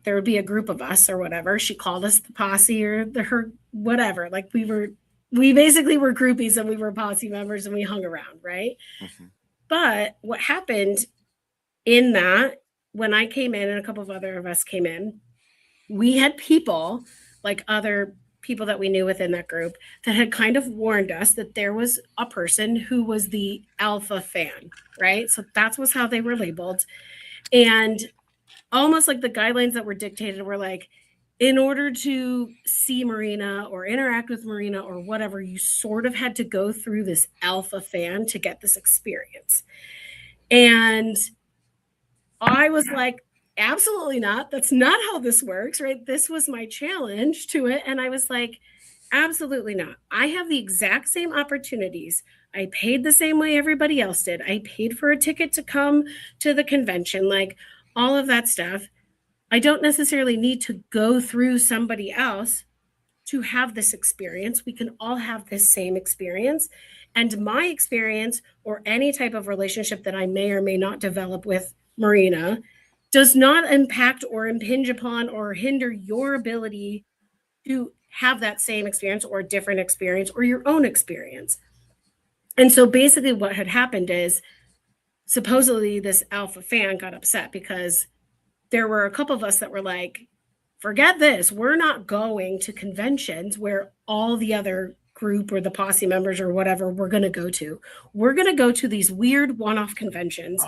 There would be a group of us or whatever. She called us the posse or her whatever. Like we basically were groupies and we were posse members and we hung around, right? But what happened in that, when I came in and a couple of other of us came in, we had people, like other people that we knew within that group, that had kind of warned us that there was a person who was the alpha fan, right? So that was how they were labeled. And almost like the guidelines that were dictated were like, in order to see Marina or interact with Marina or whatever, you sort of had to go through this alpha fan to get this experience. And I was like, absolutely not. That's not how this works, right? This was my challenge to it. And I was like, absolutely not. I have the exact same opportunities. I paid the same way everybody else did. I paid for a ticket to come to the convention, like all of that stuff. I don't necessarily need to go through somebody else to have this experience. We can all have this same experience. And my experience, or any type of relationship that I may or may not develop with Marina, does not impact or impinge upon or hinder your ability to have that same experience or a different experience or your own experience. And so basically what had happened is, supposedly this alpha fan got upset because there were a couple of us that were like, forget this. We're not going to conventions where all the other group or the posse members or whatever we're going to go to. We're going to go to these weird one-off conventions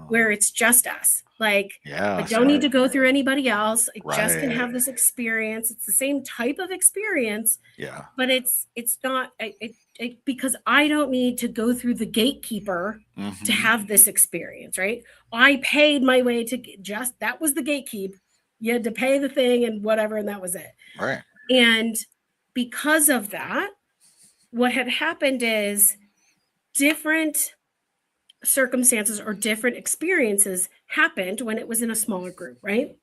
where it's just us. Like, I don't need to go through anybody else. I just can have this experience. It's the same type of experience. Yeah. But it's not because I don't need to go through the gatekeeper to have this experience, right? I paid my way to that was the gatekeep. You had to pay the thing and whatever, and that was it. Right. And because of that, what had happened is different circumstances or different experiences happened when it was in a smaller group, right?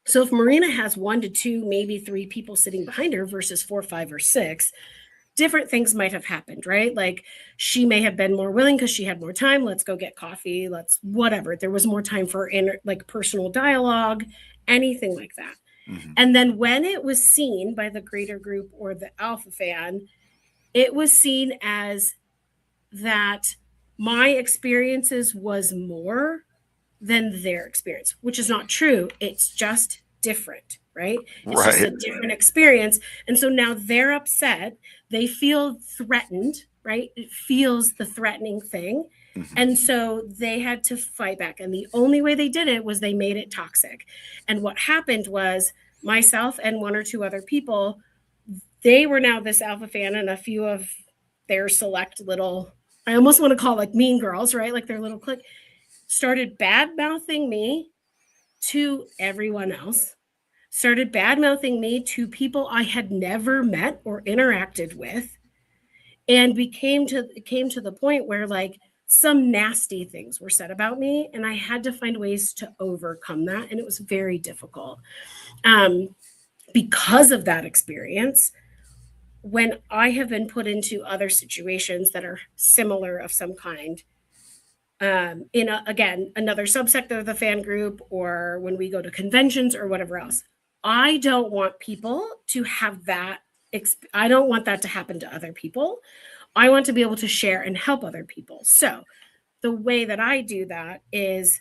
So if Marina has 1 to 2, maybe 3 people sitting behind her versus 4, 5, or 6, different things might have happened, right? Like she may have been more willing because she had more time. Let's go get coffee. Let's whatever. There was more time for personal dialogue, anything like that. And then when it was seen by the greater group or the alpha fan, it was seen as that my experiences was more than their experience, which is not true. It's just different, right? It's just a different experience. And so now they're upset. They feel threatened, right? It feels the threatening thing. And so they had to fight back. And the only way they did it was they made it toxic. And what happened was myself and 1 or 2 other people, they were now this alpha fan, and a few of their select little, I almost want to call like mean girls, right? Like their little clique, started bad mouthing me to everyone else, started bad mouthing me to people I had never met or interacted with. And it came to the point where like some nasty things were said about me, and I had to find ways to overcome that. And it was very difficult. Because of that experience, when I have been put into other situations that are similar of some kind, in again, another subsector of the fan group, or when we go to conventions or whatever else, I don't want people to have that. I don't want that to happen to other people. I want to be able to share and help other people. So the way that I do that is,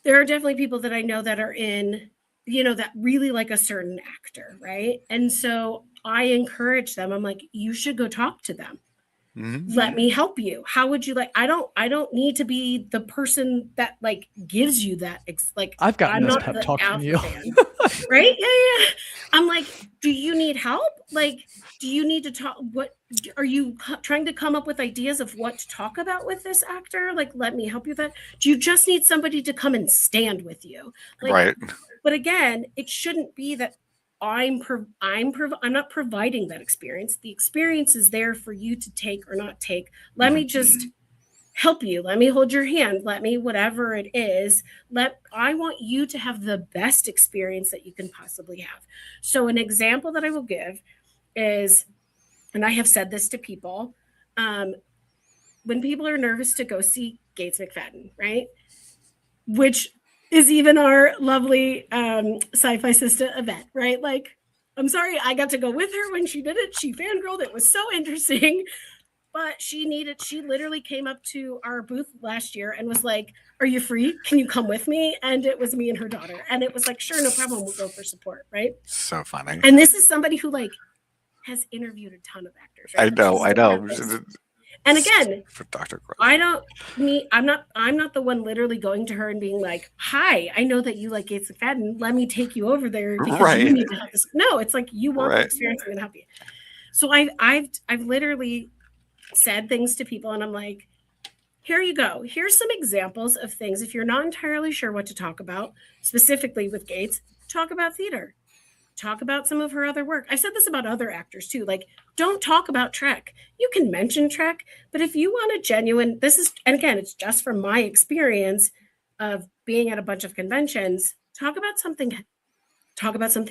there are definitely people that I know that are in, that really like a certain actor, right? And so I encourage them. I'm like, you should go talk to them. Let me help you. How would you like? I don't need to be the person that like gives you that. I've gotten this pep talk from you, right? Yeah. I'm like, do you need help? Like, do you need to talk? What are you trying to come up with ideas of what to talk about with this actor? Like, let me help you with that. Do you just need somebody to come and stand with you? Like, right. But again, it shouldn't be that I'm not providing that experience. The experience is there for you to take or not take. Let me just help you. Let me hold your hand. Let me, whatever it is, I want you to have the best experience that you can possibly have. So an example that I will give is, and I have said this to people, when people are nervous to go see Gates McFadden, right? Which is even our lovely sci-fi sister Yvette, right? Like, I'm sorry, I got to go with her when she did it. She fangirled. It was so interesting. But she literally came up to our booth last year and was like, "Are you free? Can you come with me?" And it was me and her daughter. And it was like, "Sure, no problem. We'll go for support." Right. So funny. And this is somebody who like has interviewed a ton of actors. Right? I know. And again, for Dr. Gross. I'm not the one literally going to her and being like, "Hi, I know that you like Gates McFadden. Let me take you over there because you need to have this." No, it's like, you want the experience, I'm gonna help you. So I've literally said things to people and I'm like, here you go. Here's some examples of things. If you're not entirely sure what to talk about, specifically with Gates, talk about theater. Talk about some of her other work. I said this about other actors too. Like, don't talk about Trek. You can mention Trek, but if you want a genuine, and again, it's just from my experience of being at a bunch of conventions, talk about something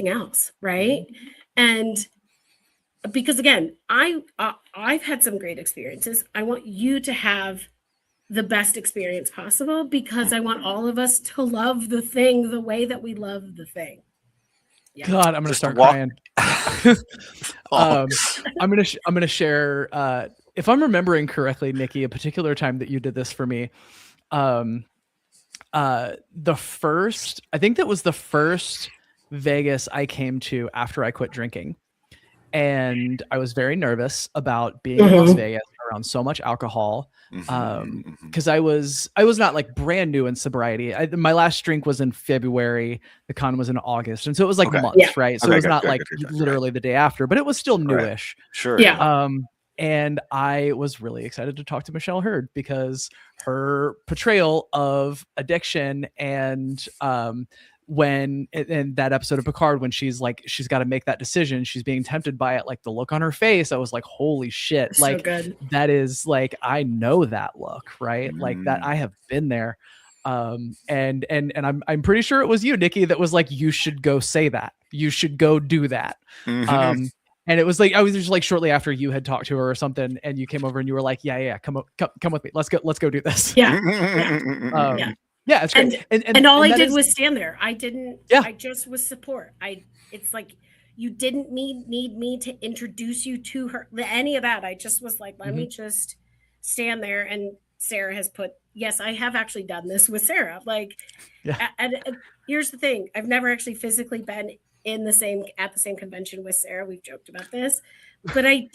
else, right? And because again, I've had some great experiences. I want you to have the best experience possible because I want all of us to love the thing the way that we love the thing. Yeah. God, I'm gonna start crying. I'm gonna share. If I'm remembering correctly, Nikki, a particular time that you did this for me. I think that was the first Vegas I came to after I quit drinking, and I was very nervous about being in Las Vegas around so much alcohol. Because I was not like brand new in sobriety. My last drink was in February. The con was in August, and so it was like months, right? So it was not like literally the day after, but it was still newish. Sure. Yeah. And I was really excited to talk to Michelle Hurd because her portrayal of addiction and when in that episode of Picard, when she's got to make that decision, she's being tempted by it, like the look on her face, I was like, holy shit. Like, that is like, I know that look, right? Like that, I have been there. And I'm pretty sure it was you, Nikki, that was like, you should go say that. You should go do that. And it was like, I was just like shortly after you had talked to her or something, and you came over and you were like, yeah, come with me. Let's go do this. Yeah. Yeah, it's great. And all I did was stand there. I didn't. Yeah. I just was support. It's like, you didn't need me to introduce you to her, any of that. I just was like, let me just stand there. And Sarah has put, yes, I have actually done this with Sarah. Like, and here's the thing: I've never actually physically been at the same convention with Sarah. We've joked about this, but I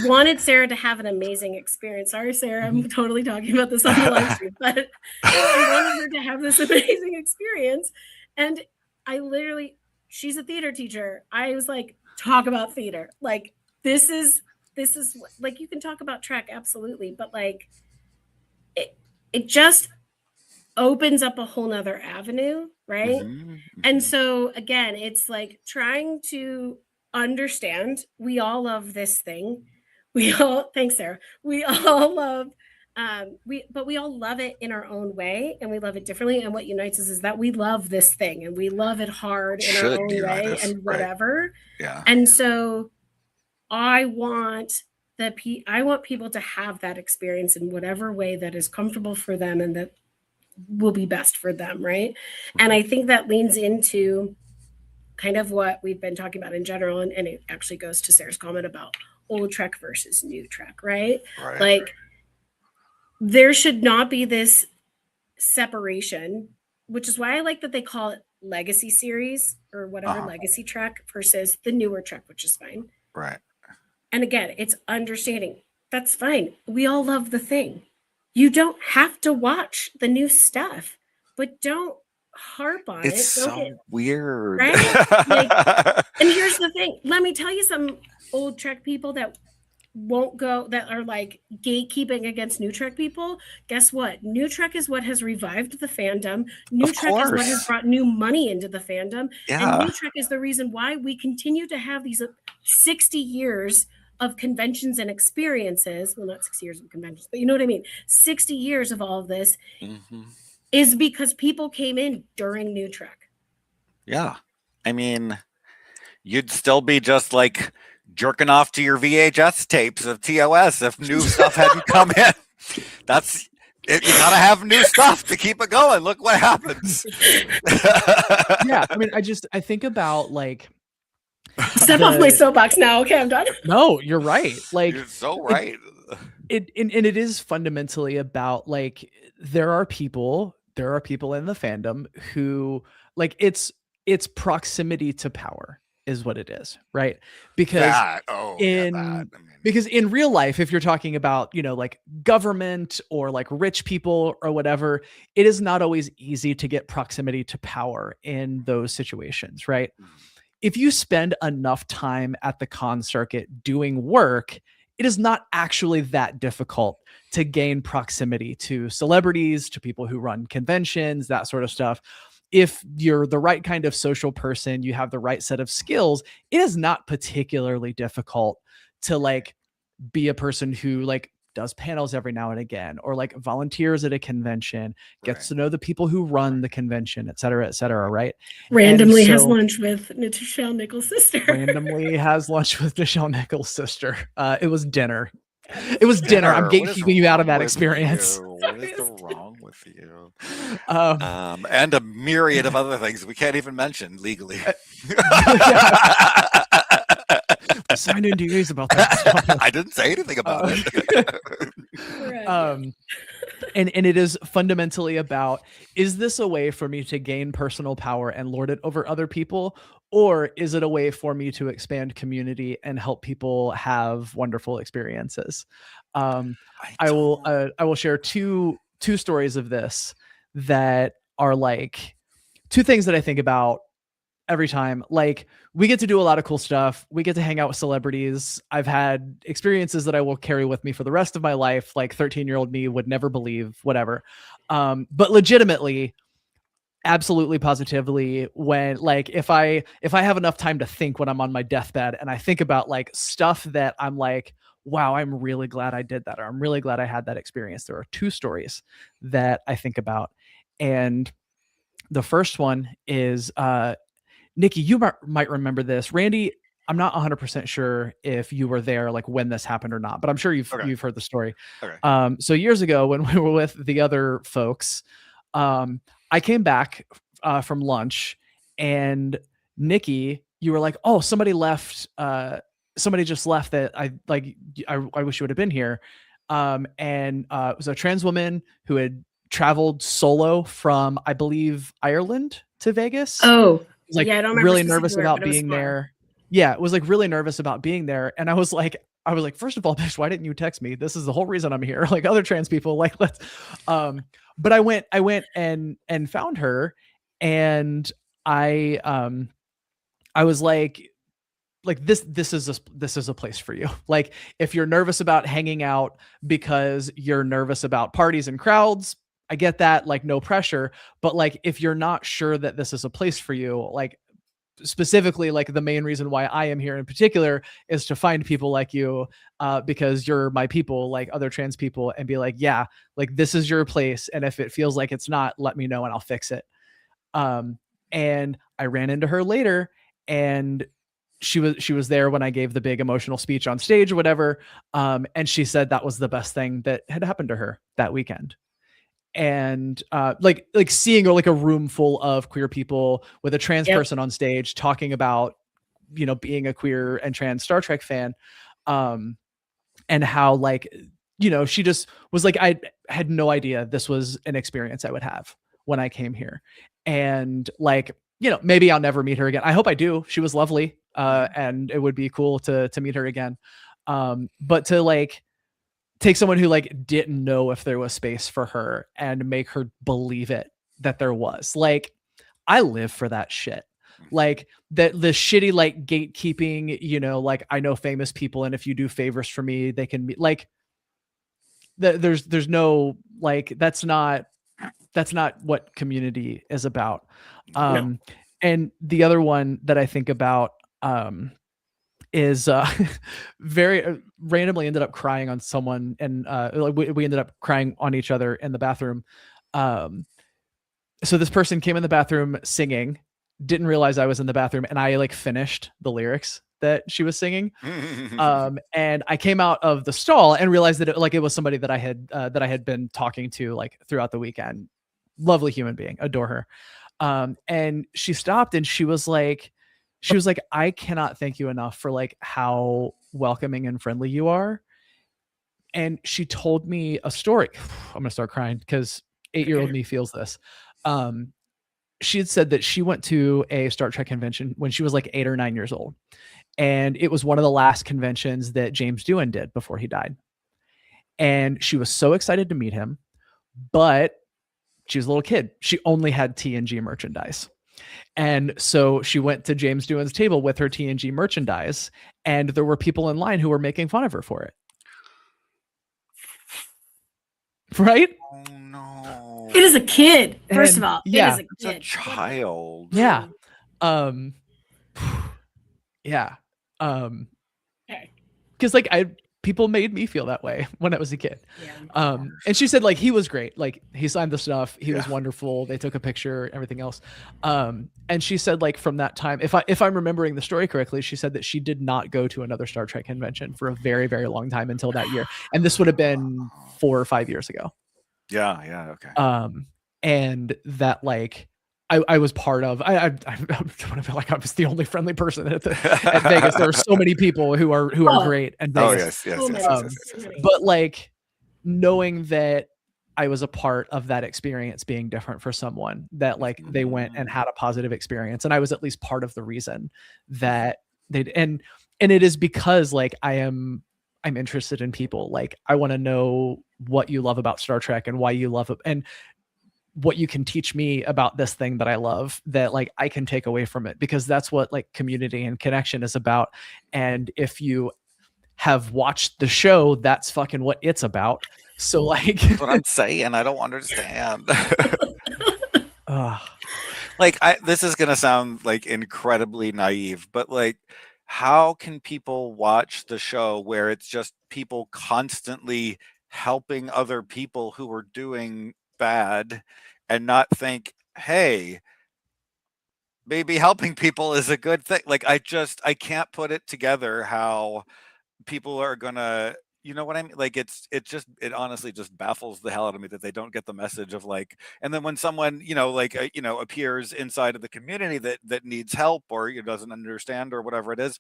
wanted Sarah to have an amazing experience. Sorry, Sarah, I'm totally talking about this on the live stream, but I wanted her to have this amazing experience. And she's a theater teacher. I was like, talk about theater. Like, this is like, you can talk about Trek, absolutely, but like, it just opens up a whole nother avenue, right? And so again, it's like trying to understand, we all love this thing. Thanks, Sarah. We all love, but we all love it in our own way, and we love it differently. And what unites us is that we love this thing, and we love it hard in our own way, and whatever. Right. Yeah. And so, I want people to have that experience in whatever way that is comfortable for them and that will be best for them, right? And I think that leans into kind of what we've been talking about in general, and it actually goes to Sarah's comment about old Trek versus new Trek, right? Like, there should not be this separation, which is why I like that they call it legacy series or whatever, legacy Trek versus the newer Trek, which is fine. Right. And again, it's understanding. That's fine. We all love the thing. You don't have to watch the new stuff, but don't harp on it. It's so weird. Right? Like, and here's the thing. Let me tell you some old Trek people that won't go, that are like gatekeeping against new Trek people. Guess what? New Trek is what has revived the fandom. New Trek is what has brought new money into the fandom. Yeah. And new Trek is the reason why we continue to have these 60 years of conventions and experiences. Well, not 60 years of conventions, but you know what I mean? 60 years of all of this is because people came in during new Trek. Yeah. I mean, you'd still be just like jerking off to your VHS tapes of TOS if new stuff hadn't come in. You gotta have new stuff to keep it going. Look what happens. Yeah, I mean, I think about like. Step off my soapbox now. Okay, I'm done. No, you're right. Like, you're so right. And it is fundamentally about like there are people in the fandom who like it's proximity to power is what it is, right? Because because in real life, if you're talking about, like government or like rich people or whatever, it is not always easy to get proximity to power in those situations, right? If you spend enough time at the con circuit doing work, it is not actually that difficult to gain proximity to celebrities, to people who run conventions, that sort of stuff. If you're the right kind of social person, you have the right set of skills, it is not particularly difficult to like be a person who like does panels every now and again, or like volunteers at a convention, gets to know the people who run the convention, et cetera, right? Randomly has lunch with Nichelle Nichols' sister. Randomly has lunch with Nichelle Nichols' sister. It was dinner. It was dinner. I'm gatekeeping you out of that experience. What is wrong with you? And a myriad of other things we can't even mention legally. Sign NDAs about that stuff. I didn't say anything about it. And it is fundamentally about, is this a way for me to gain personal power and lord it over other people? Or is it a way for me to expand community and help people have wonderful experiences? I will share two stories of this that are like two things that I think about every time. Like, we get to do a lot of cool stuff. We get to hang out with celebrities. I've had experiences that I will carry with me for the rest of my life. Like 13-year-old me would never believe, whatever. But legitimately, absolutely positively, when like, if I have enough time to think when I'm on my deathbed and I think about like stuff that I'm like, wow, I'm really glad I did that, or I'm really glad I had that experience. There are two stories that I think about. And the first one is, Nikki, you might remember this. Randy, I'm not 100% sure if you were there, like when this happened or not, but I'm sure you've heard the story. Okay. So years ago, when we were with the other folks, I came back from lunch, and Nikki, you were like, "Oh, somebody left. Somebody just left that I wish you would have been here." And it was a trans woman who had traveled solo from, I believe, Ireland to Vegas. Oh. Like, yeah, I don't really nervous about being there. Yeah, it was like really nervous about being there. And I was like, first of all, bitch, why didn't you text me? This is the whole reason I'm here. Like, other trans people, like, let's, but I went and found her, and I was like this is a place for you. Like, if you're nervous about hanging out because you're nervous about parties and crowds, I get that, like, no pressure. But like, if you're not sure that this is a place for you, like, specifically, like, the main reason why I am here in particular is to find people like you, because you're my people, like other trans people, and be like, yeah, like, this is your place. And if it feels like it's not, let me know and I'll fix it. And I ran into her later, and she was there when I gave the big emotional speech on stage or whatever. And she said that was the best thing that had happened to her that weekend. And like seeing like a room full of queer people with a trans person on stage talking about, being a queer and trans Star Trek fan, and how, like, she just was like, I had no idea this was an experience I would have when I came here. And like, maybe I'll never meet her again. I hope I do. She was lovely. And it would be cool to meet her again. But to like take someone who like didn't know if there was space for her and make her believe that there was. Like, I live for that shit. Like, the shitty, like, gatekeeping, like, I know famous people, and if you do favors for me, they can be like, there's no, like, that's not what community is about. No. And the other one that I think about, is very randomly ended up crying on someone, and like, we ended up crying on each other in the bathroom. So this person came in the bathroom singing, didn't realize I was in the bathroom, and I like finished the lyrics that she was singing. And I came out of the stall and realized that it was somebody that I had been talking to like throughout the weekend. Lovely human being, adore her. And she stopped and she was like, I cannot thank you enough for like how welcoming and friendly you are. And she told me a story. I'm gonna start crying because 8-year-old me feels this. She had said that she went to a Star Trek convention when she was like 8 or 9 years old. And it was one of the last conventions that James Doohan did before he died. And she was so excited to meet him, but she was a little kid. She only had TNG merchandise. And so she went to James Doohan's table with her TNG merchandise, and there were people in line who were making fun of her for it. Right? Oh no. It is a kid. First of all, yeah, it is a kid. It's a child. Yeah. Yeah. Because like people made me feel that way when I was a kid. Yeah. And she said like he was great. Like he signed the stuff. He was wonderful. They took a picture, everything else. And she said like from that time, if I'm remembering the story correctly, she said that she did not go to another Star Trek convention for a very, very long time until that year. And this would have been 4 or 5 years ago. Yeah. Okay. And that like I was part of. I don't feel like I was the only friendly person at Vegas. There are so many people who are great at Vegas. Yes. But like knowing that I was a part of that experience being different for someone, that like they went and had a positive experience, and I was at least part of the reason that they and it is because like I'm interested in people. Like I want to know what you love about Star Trek and why you love it, and what you can teach me about this thing that I love that like I can take away from it, because that's what like community and connection is about. And if you have watched the show, that's fucking what it's about. So like that's what I'm saying. I don't understand. Like this is gonna sound like incredibly naive, but like how can people watch the show where it's just people constantly helping other people who are doing bad and not think, hey, maybe helping people is a good thing? Like I can't put it together how people are gonna, you know what I mean? Like it honestly just baffles the hell out of me that they don't get the message of like, and then when someone, appears inside of the community that needs help or doesn't understand or whatever it is,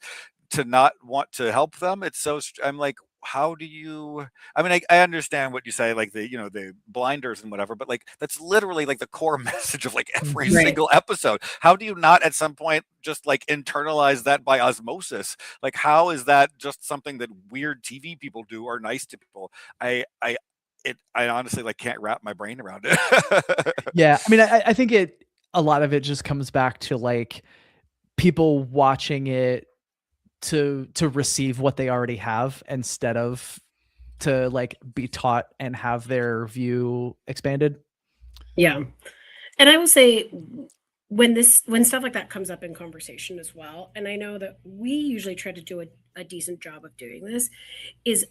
to not want to help them. It's so, I'm like, how do you, I mean, I understand what you say, like the blinders and whatever, but like that's literally like the core message of like every single episode. How do you not at some point just like internalize that by osmosis? Like how is that just something that weird TV people do or nice to people? I honestly like can't wrap my brain around it. Yeah, I mean, I think a lot of it just comes back to like people watching it to receive what they already have instead of to like be taught and have their view expanded. Yeah. And I will say when stuff like that comes up in conversation as well, and I know that we usually try to do a decent job of doing this, is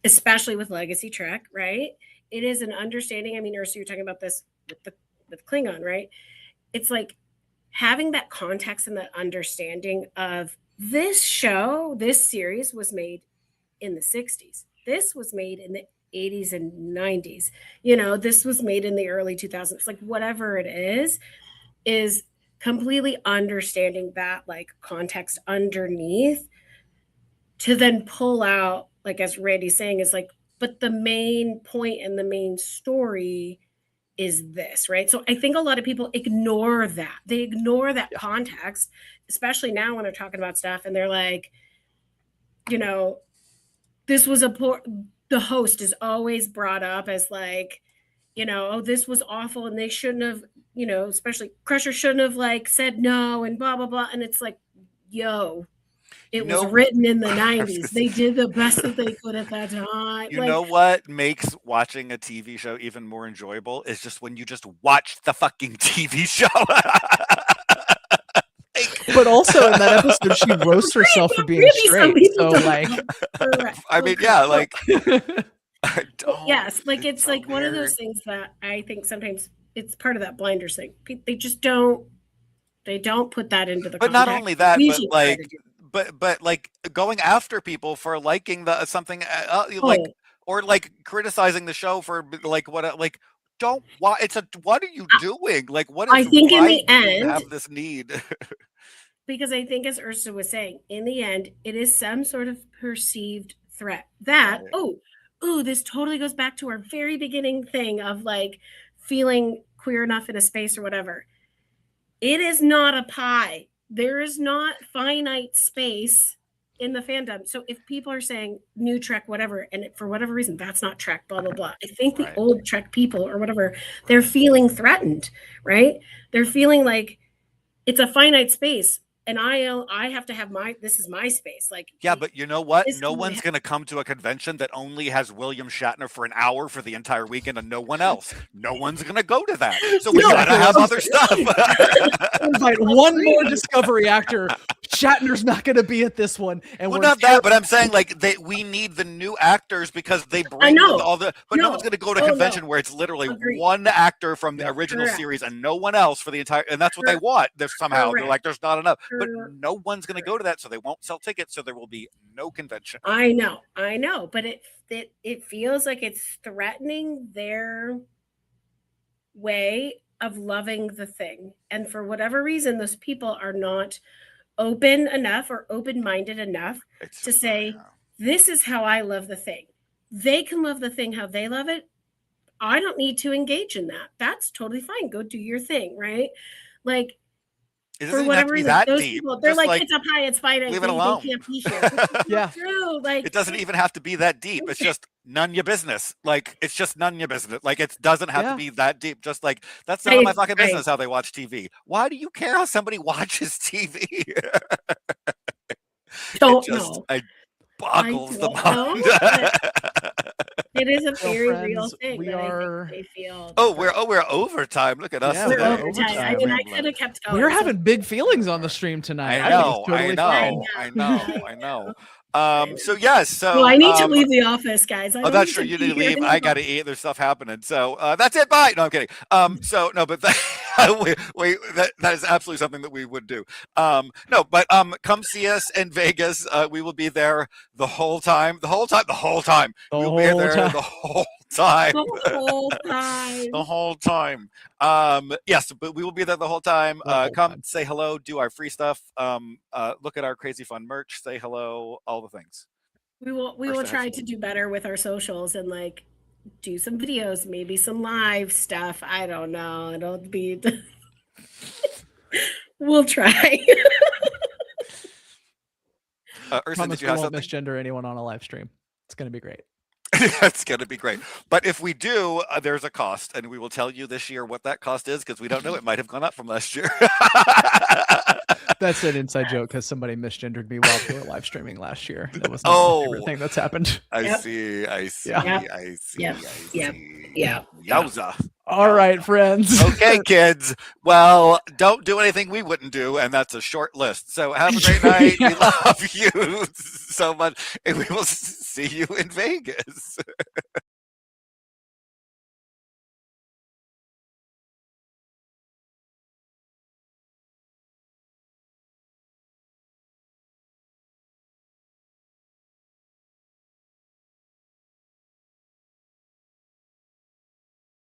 especially with Legacy Trek, right? It is an understanding. I mean, Ursula, you're talking about this with Klingon, right? It's like having that context and that understanding of this show, this series was made in the 60s. This was made in the 80s and 90s. This was made in the early 2000s. Like whatever it is completely understanding that like context underneath to then pull out, like as Randy's saying, is like, but the main point and the main story is this, right? So I think a lot of people ignore that. They ignore that context, especially now when they're talking about stuff and they're like, this was the host is always brought up as like, oh, this was awful and they shouldn't have, especially Crusher shouldn't have like said no and blah, blah, blah. And it's like, it was written in the 90s. They did the best that they could at that time. You know what makes watching a TV show even more enjoyable is just when you just watch the fucking TV show. But also in that episode, she roasts herself for being straight. So like, I mean, yeah, like. Yes, like it's so like one of those things that I think sometimes it's part of that blinders thing. They just don't. They don't put that into the. But not only that, but like going after people for liking something like Oh, or like criticizing the show for like what like don't why it's a what are you doing like what I is think in why the do you end, have this need because I think as Ursula was saying, in the end, it is some sort of perceived threat that, this totally goes back to our very beginning thing of like feeling queer enough in a space or whatever. It is not a pie. There is not finite space in the fandom. So if people are saying new Trek, whatever, and for whatever reason, that's not Trek, blah, blah, blah. I think the old Trek people or whatever, they're feeling threatened, right? They're feeling like it's a finite space. And I have to have this is my space. Like, yeah, but you know what? No one's going to come to a convention that only has William Shatner for an hour for the entire weekend and no one else. No one's going to go to that. So we got to have other stuff. Invite one more Discovery actor. Shatner's not going to be at this one. And well, not that, but I'm saying like we need the new actors because they bring all the. But no one's going to go to a convention where it's literally one actor from the original series and no one else for the entire. And that's what they want. They're somehow they're like, there's not enough. But no one's going to go to that, so they won't sell tickets, so there will be no convention. I know, but it feels like it's threatening their way of loving the thing. And for whatever reason, those people are not open enough or open-minded enough to say, this is how I love the thing. They can love the thing how they love it. I don't need to engage in that. That's totally fine. Go do your thing, right? Like, for whatever reason, those people, they're like, it's a pie, it's fine. Leave it alone. They can't be here. Yeah. True. Like, it doesn't even have to be that deep. It's just none your business. Like, it's just none your business. Like, it doesn't have to be that deep. Just like, that's none of my fucking business how they watch TV. Why do you care how somebody watches TV? Don't know. It boggles the mind. It is a very real thing. We are. They feel. We're overtime. Look at us. Yeah, we're overtime. I mean, I could have kept going. We're having big feelings on the stream tonight. I know. So yes. So well, I need to leave the office, guys. That's true. You need to leave. I got to eat. There's stuff happening. So that's it. Bye. No, I'm kidding. So no, but that is absolutely something that we would do. No, but come see us in Vegas. We will be there the whole time. We'll be there the whole time. The whole time. Yes, but we will be there the whole time. Come say hello, do our free stuff. Look at our crazy fun merch, say hello, all the things. We will try to do better with our socials and like do some videos, maybe some live stuff. I don't know. It'll be we'll try. Ursula, did you have something? Misgender anyone on a live stream. It's going to be great. That's going to be great. But if we do, there's a cost, and we will tell you this year what that cost is because we don't know. It might have gone up from last year. That's an inside joke because somebody misgendered me while we were live streaming last year. That was my favorite thing that's happened. I see. Yeah. Yowza. All right, friends. Okay, kids. Well, don't do anything we wouldn't do, and that's a short list. So have a great night. We love you so much, and we will see you in Vegas.